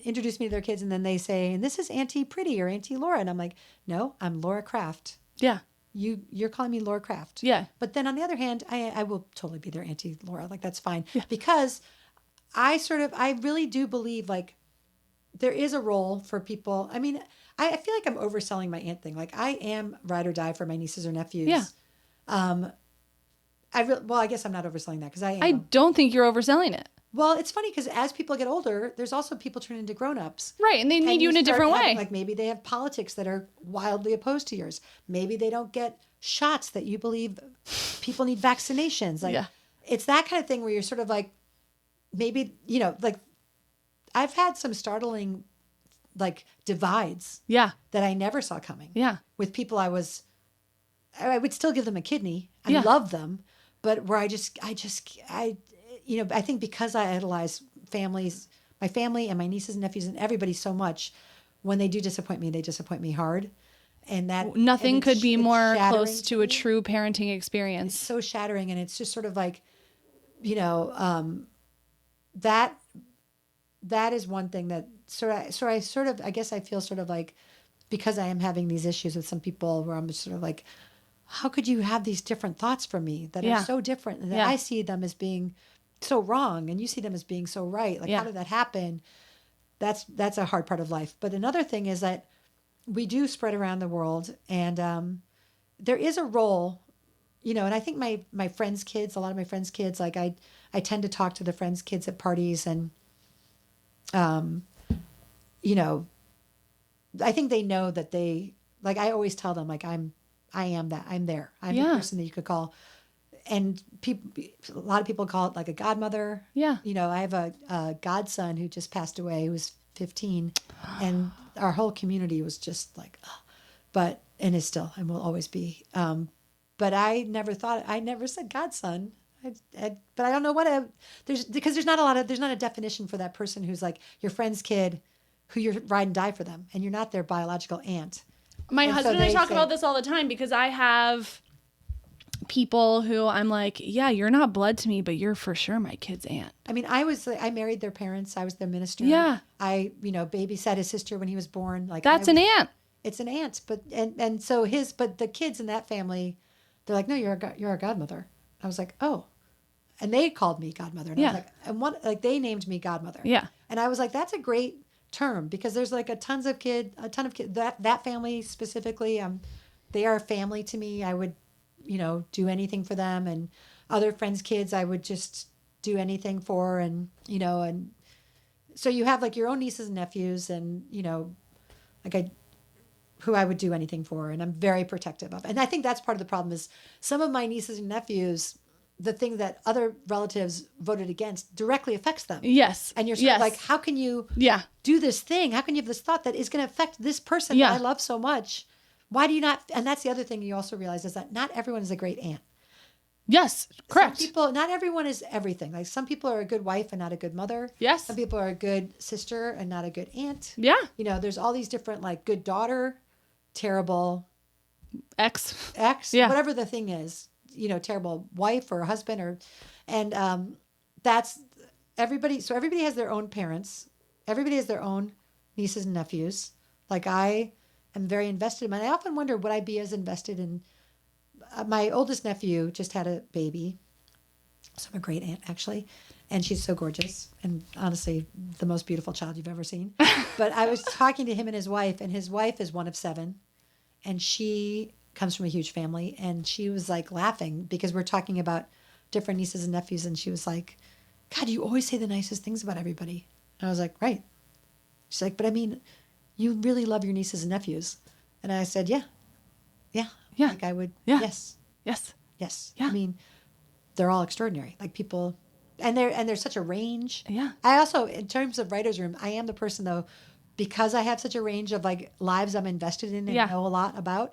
introduce me to their kids and then they say, and this is Auntie Pretty or Auntie Laura. And I'm like, no, I'm Laura Krafft. Yeah. You're calling me Laura Krafft. Yeah. But then on the other hand, I will totally be their Auntie Laura. Like that's fine. Yeah. Because I really do believe like there is a role for people. I mean, I feel like I'm overselling my aunt thing. Like I am ride or die for my nieces or nephews. Yeah. I guess I'm not overselling that because I am. I don't think you're overselling it. Well, it's funny because as people get older, there's also people turn into grown-ups. Right, and they need you in a different way. Like maybe they have politics that are wildly opposed to yours. Maybe they don't get shots that you believe people need vaccinations. Like it's that kind of thing where you're sort of like, maybe, like I've had some startling like divides that I never saw coming. Yeah. With people I would still give them a kidney. I love them, but where I think because I idolize families, my family and my nieces and nephews and everybody so much, when they do disappoint me, they disappoint me hard. And that nothing could be more close to a true parenting experience. It's so shattering. And it's just sort of like, that is one thing that I guess I feel sort of like, because I am having these issues with some people where I'm just sort of like, how could you have these different thoughts from me that are so different and that I see them as being so wrong and you see them as being so right? Like, how did that happen? That's a hard part of life. But another thing is that we do spread around the world, and there is a role, you know, and I think my friends' kids, a lot of my friends' kids, like I tend to talk to the friends' kids at parties, and, you know, I think they know that they, like, I always tell them, like, I am that, I'm there. I'm the person that you could call. And a lot of people call it like a godmother. Yeah. You know, I have a godson who just passed away, who was 15, and our whole community was just like, and is still, and will always be. But I never said godson. But I don't know because there's not a definition for that person who's like your friend's kid, who you're ride and die for them, and you're not their biological aunt. My husband and I talk about this all the time, because I have people who I'm like, yeah, you're not blood to me, but you're for sure my kid's aunt. I mean, I married their parents. I was their minister. Yeah. I, babysat his sister when he was born. Like, that's an aunt. It's an aunt, but but the kids in that family, they're like, no, you're a godmother. I was like, oh, and they called me godmother. And I was like, they named me godmother. Yeah. And I was like, that's a great term, because there's like a ton of kids, that family specifically. They are a family to me. I would, do anything for them, and other friends' kids I would just do anything for, and so you have like your own nieces and nephews, and who I would do anything for, and I'm very protective of. And I think that's part of the problem is some of my nieces and nephews, the thing that other relatives voted against directly affects them. Yes. And you're sort of like, how can you do this thing? How can you have this thought that is going to affect this person that I love so much? Why do you not? And that's the other thing you also realize is that not everyone is a great aunt. Yes, correct. Not everyone is everything. Like some people are a good wife and not a good mother. Yes. Some people are a good sister and not a good aunt. Yeah. There's all these different, like, good daughter, terrible ex, whatever the thing is, terrible wife or husband, and that's everybody. So everybody has their own parents. Everybody has their own nieces and nephews. Like I am very invested in mine. I often wonder, would I be as invested in my oldest nephew just had a baby. So I'm a great aunt, actually. And she's so gorgeous. And honestly, the most beautiful child you've ever seen. But I was talking to him and his wife is one of 7. And she comes from a huge family. And she was like laughing because we're talking about different nieces and nephews. And she was like, God, you always say the nicest things about everybody. And I was like, right. She's like, but I mean, you really love your nieces and nephews. And I said, yeah. Like I would. Yeah. Yes. Yeah. I mean, they're all extraordinary. Like people, and there's such a range. Yeah. I also, in terms of writer's room, I am the person though, because I have such a range of like lives I'm invested in and know a lot about.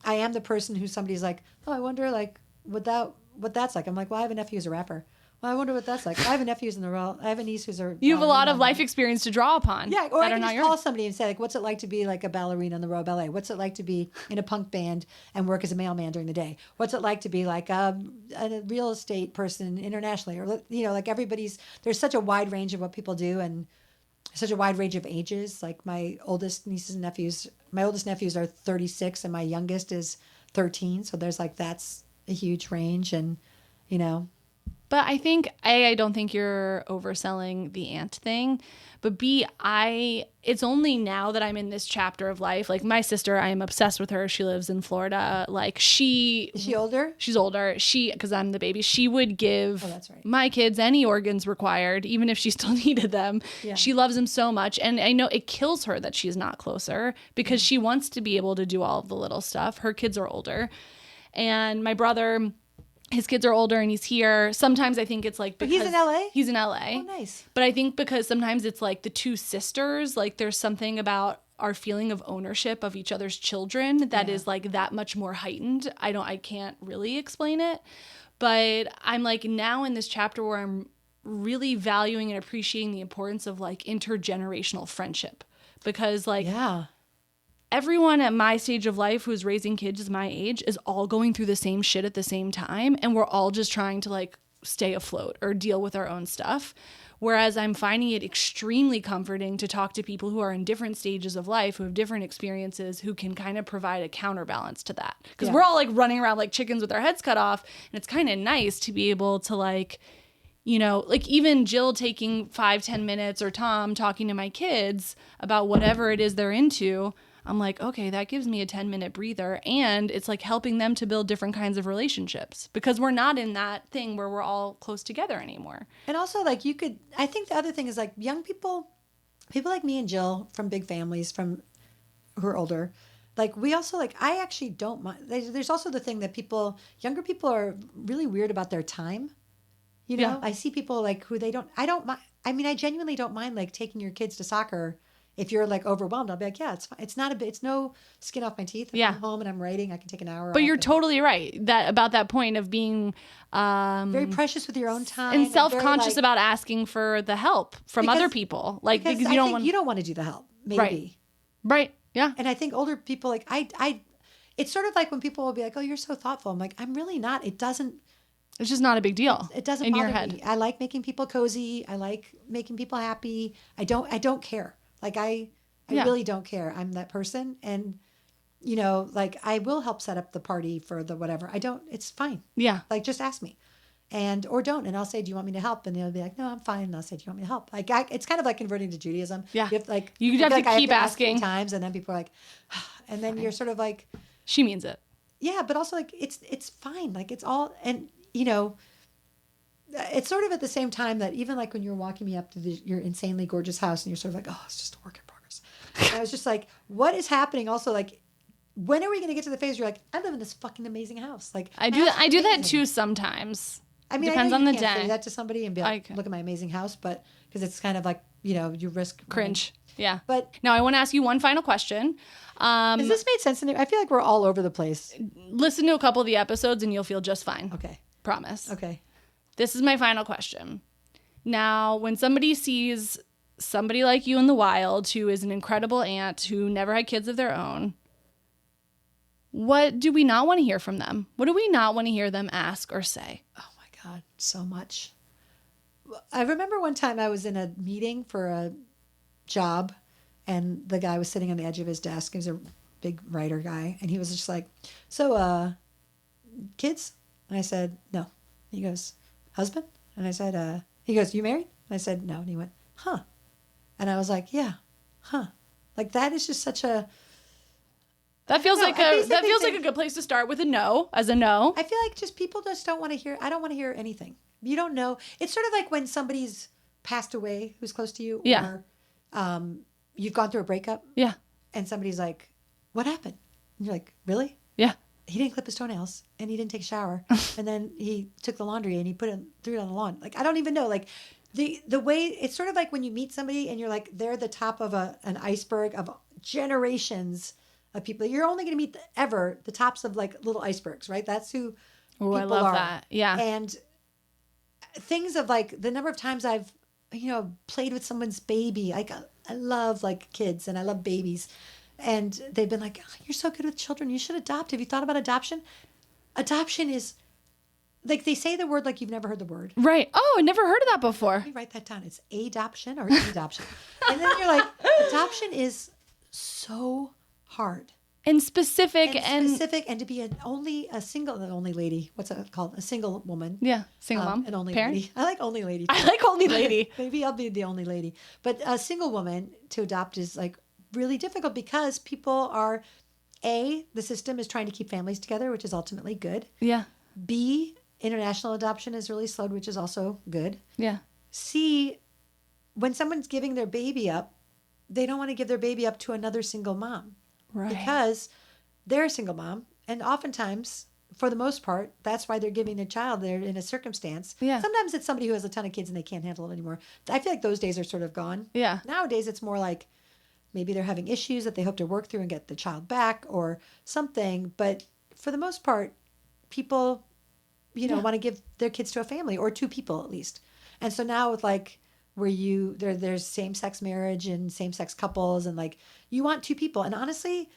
I am the person who somebody's like, oh, I wonder like what that's like. I'm like, well, I have a nephew who's a rapper. Well, I wonder what that's like. I have a nephew who's in the role. I have a niece who's a. You have a lot of life experience to draw upon. Yeah, or I can just call somebody and say, like, what's it like to be like a ballerina in the Royal Ballet? What's it like to be in a punk band and work as a mailman during the day? What's it like to be like a real estate person internationally? Or, like there's such a wide range of what people do and such a wide range of ages. Like my oldest nieces and nephews are 36 and my youngest is 13. So there's like, that's a huge range and, But I think, A, I don't think you're overselling the aunt thing. But B, it's only now that I'm in this chapter of life. Like my sister, I am obsessed with her. She lives in Florida. Like Is she older? She's older. Because I'm the baby. She would give my kids any organs required, even if she still needed them. Yeah. She loves them so much. And I know it kills her that she's not closer because she wants to be able to do all of the little stuff. Her kids are older. And my brother... his kids are older and he's here. Sometimes I think it's like because he's in LA? He's in LA. Oh, nice. But I think because sometimes it's like the two sisters, like there's something about our feeling of ownership of each other's children that is like that much more heightened. I can't really explain it. But I'm like now in this chapter where I'm really valuing and appreciating the importance of like intergenerational friendship. Because like everyone at my stage of life who's raising kids my age is all going through the same shit at the same time. And we're all just trying to like stay afloat or deal with our own stuff. Whereas I'm finding it extremely comforting to talk to people who are in different stages of life, who have different experiences, who can kind of provide a counterbalance to that. Because we're all like running around like chickens with our heads cut off. And it's kind of nice to be able to like, like even Jill taking 5-10 minutes or Tom talking to my kids about whatever it is they're into. I'm like, okay, that gives me a 10-minute breather. And it's like helping them to build different kinds of relationships because we're not in that thing where we're all close together anymore. And also, like, I think the other thing is, like, young people like me and Jill from big families, from who are older, like, we also, like, I actually don't mind. There's also the thing that younger people are really weird about their time. You know, Yeah. I see people, like, who I don't mind. I mean, I genuinely don't mind, like, taking your kids to soccer. If you're, like, overwhelmed, I'll be like, yeah, it's fine. It's no skin off my teeth. If I'm home and I'm writing, I can take an hour But off. you're totally right about that point of being very precious with your own time. and self-conscious like, about asking for the help from other people. Like, because you don't want to do the help, maybe. Right. Yeah. And I think older people, like, it's sort of like when people will be like, oh, you're so thoughtful. I'm like, I'm really not. It's just not a big deal. It doesn't in bother your head. me. I like making people cozy. I like making people happy. I don't care. Like, I really don't care. I'm that person. And, you know, like, I will help set up the party for the whatever. It's fine. Yeah. Like, just ask me. Or don't. And I'll say, do you want me to help? And they'll be like, no, I'm fine. And I'll say, do you want me to help? Like, it's kind of like converting to Judaism. Yeah. You have to, like, you have to keep asking times. And then people are like, and then you're sort of like, she means it. Yeah. But also, like, it's fine. Like, it's all, and, you know, it's sort of at the same time that even like when you're walking me up to your insanely gorgeous house and you're sort of like, oh, it's just a work in progress. And I was just like, what is happening? Also, like, when are we going to get to the phase where you're like, I live in this fucking amazing house? Like, I do that too sometimes. I mean, depends I know on you the can't day. say that to somebody and be like, look at my amazing house, but because it's kind of like, you know, you risk cringe. Yeah. But now I want to ask you one final question. Has this made sense? I feel like we're all over the place. Listen to a couple of the episodes and you'll feel just fine. Okay. Promise. Okay. This is my final question. Now, when somebody sees somebody like you in the wild who is an incredible aunt who never had kids of their own, what do we not want to hear from them? What do we not want to hear them ask or say? Oh my God, so much. I remember one time I was in a meeting for a job and the guy was sitting on the edge of his desk. He was a big writer guy. And he was just like, so, kids? And I said, no. He goes, husband? And I said, he goes, you married? And I said, no. And he went, huh. And I was like, yeah, huh. Like, that is just such a... That feels like a good place to start with a no, as a no. I feel like just people just don't want to hear, I don't want to hear anything. You don't know. It's sort of like when somebody's passed away who's close to you. Yeah. Or you've gone through a breakup. Yeah. And somebody's like, what happened? And you're like, really? Yeah. He didn't clip his toenails and he didn't take a shower. And then he took the laundry and he threw it on the lawn. Like, I don't even know. Like, the way, it's sort of like when you meet somebody and you're like, they're the top of an iceberg of generations of people. You're only going to meet the tops of like little icebergs, right? That's who people I love are. that. Yeah. And things of like the number of times I've, you know, played with someone's baby. Like, I love like kids and I love babies. And they've been like, oh, you're so good with children. You should adopt. Have you thought about adoption? Adoption is, like, they say the word like you've never heard the word. Right. Oh, I never heard of that before. Let me write that down. It's adoption or adoption. And then you're like, adoption is so hard. And specific and to be an only lady. What's that called? A single woman. Yeah. Single mom. An only parent. lady. I like only lady. I like only lady. Maybe I'll be the only lady. But a single woman to adopt is like really difficult because people are, A, the system is trying to keep families together, which is ultimately good. Yeah. B, international adoption is really slowed, which is also good. Yeah. C, when someone's giving their baby up, they don't want to give their baby up to another single mom. Right. Because they're a single mom. And oftentimes, for the most part, that's why they're giving their child there in a circumstance. Yeah. Sometimes it's somebody who has a ton of kids and they can't handle it anymore. I feel like those days are sort of gone. Yeah. Nowadays, it's more like maybe they're having issues that they hope to work through and get the child back or something. But for the most part, people, you know, want to give their kids to a family or two people at least. And so now with like where there's same-sex marriage and same-sex couples and like you want two people. And honestly,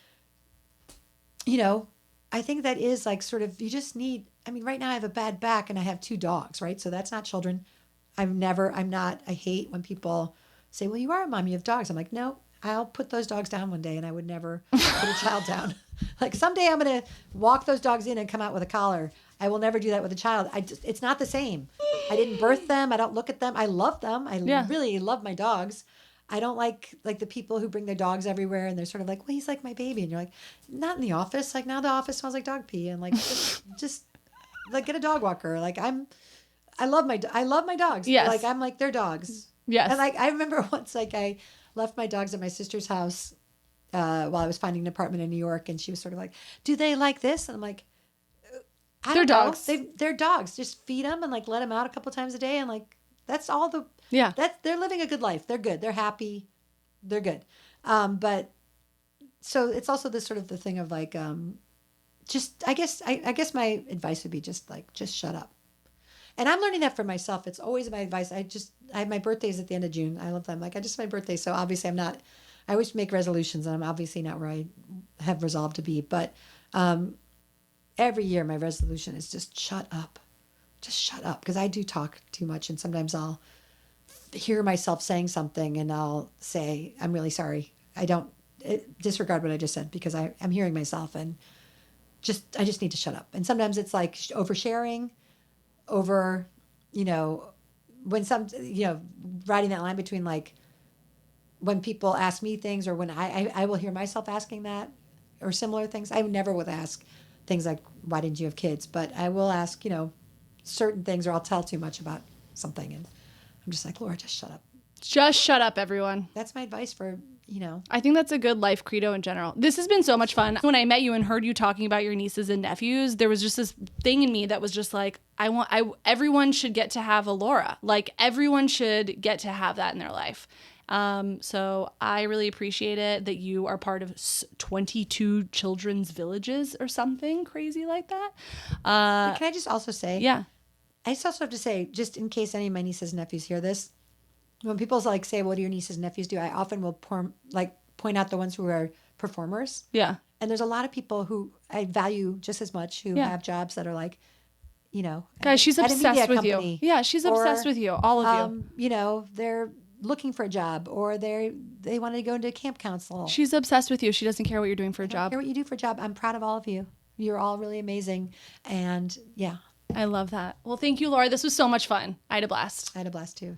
you know, I think that is like sort of, you just need, I mean, right now I have a bad back and I have two dogs, right? So that's not children. I hate when people say, well, you are a mom, you have dogs. I'm like, no, I'll put those dogs down one day and I would never put a child down. Like someday I'm going to walk those dogs in and come out with a collar. I will never do that with a child. It's not the same. I didn't birth them. I don't look at them. I love them. I really love my dogs. I don't like the people who bring their dogs everywhere and they're sort of like, well, he's like my baby. And you're like, not in the office. Like now the office smells like dog pee. And like, just like get a dog walker. Like I love my dogs. Yes. Like I'm like, they're dogs. Yes. And like, I remember once, like I left my dogs at my sister's house while I was finding an apartment in New York. And she was sort of like, do they like this? And I'm like, they're dogs. They're dogs. Just feed them and like let them out a couple times a day. And like, that's all they're living a good life. They're good. They're happy. They're good. But so it's also this sort of the thing of like, just, I guess my advice would be just shut up. And I'm learning that for myself. It's always my advice. My birthday's at the end of June. I love them. Like, I just, my birthday. So obviously I always make resolutions and I'm obviously not where I have resolved to be. But every year my resolution is just shut up. Just shut up. Because I do talk too much. And sometimes I'll hear myself saying something and I'll say, I'm really sorry. I don't disregard what I just said because I'm hearing myself and I just need to shut up. And sometimes it's like oversharing over, when writing that line between like when people ask me things or when I will hear myself asking that or similar things. I never would ask things like, why didn't you have kids? But I will ask, certain things or I'll tell too much about something. And I'm just like, Laura, just shut up. Just shut up, everyone. That's my advice for, I think that's a good life credo in general. This has been so much fun. When I met you and heard you talking about your nieces and nephews, there was just this thing in me that was just like, everyone should get to have a Laura. Like everyone should get to have that in their life. So I really appreciate it that you are part of 22 children's villages or something crazy like that. Can I just also say? Yeah. I just also have to say, just in case any of my nieces and nephews hear this, when people like say, what do your nieces and nephews do? I often will point out the ones who are performers. Yeah. And there's a lot of people who I value just as much who have jobs that are like, Guys, she's obsessed with company. You. Yeah, she's obsessed with you. All of you. They're looking for a job or they want to go into camp council. She's obsessed with you. She doesn't care what you're doing for a job. I don't care what you do for a job. I'm proud of all of you. You're all really amazing. And yeah. I love that. Well, thank you, Laura. This was so much fun. I had a blast. I had a blast too.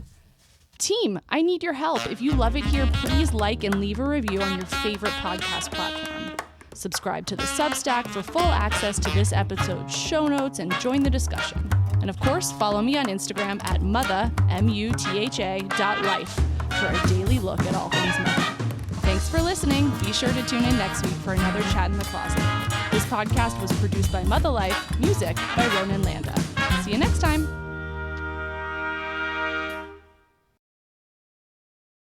Team, I need your help. If you love it here, please like and leave a review on your favorite podcast platform. Subscribe to the Substack for full access to this episode's show notes and join the discussion. And of course, follow me on Instagram at mutha, mutha.life for a daily look at all things mother. Thanks for listening. Be sure to tune in next week for another Chat in the Closet. This podcast was produced by Mother Life, music by Ronan Landa. See you next time.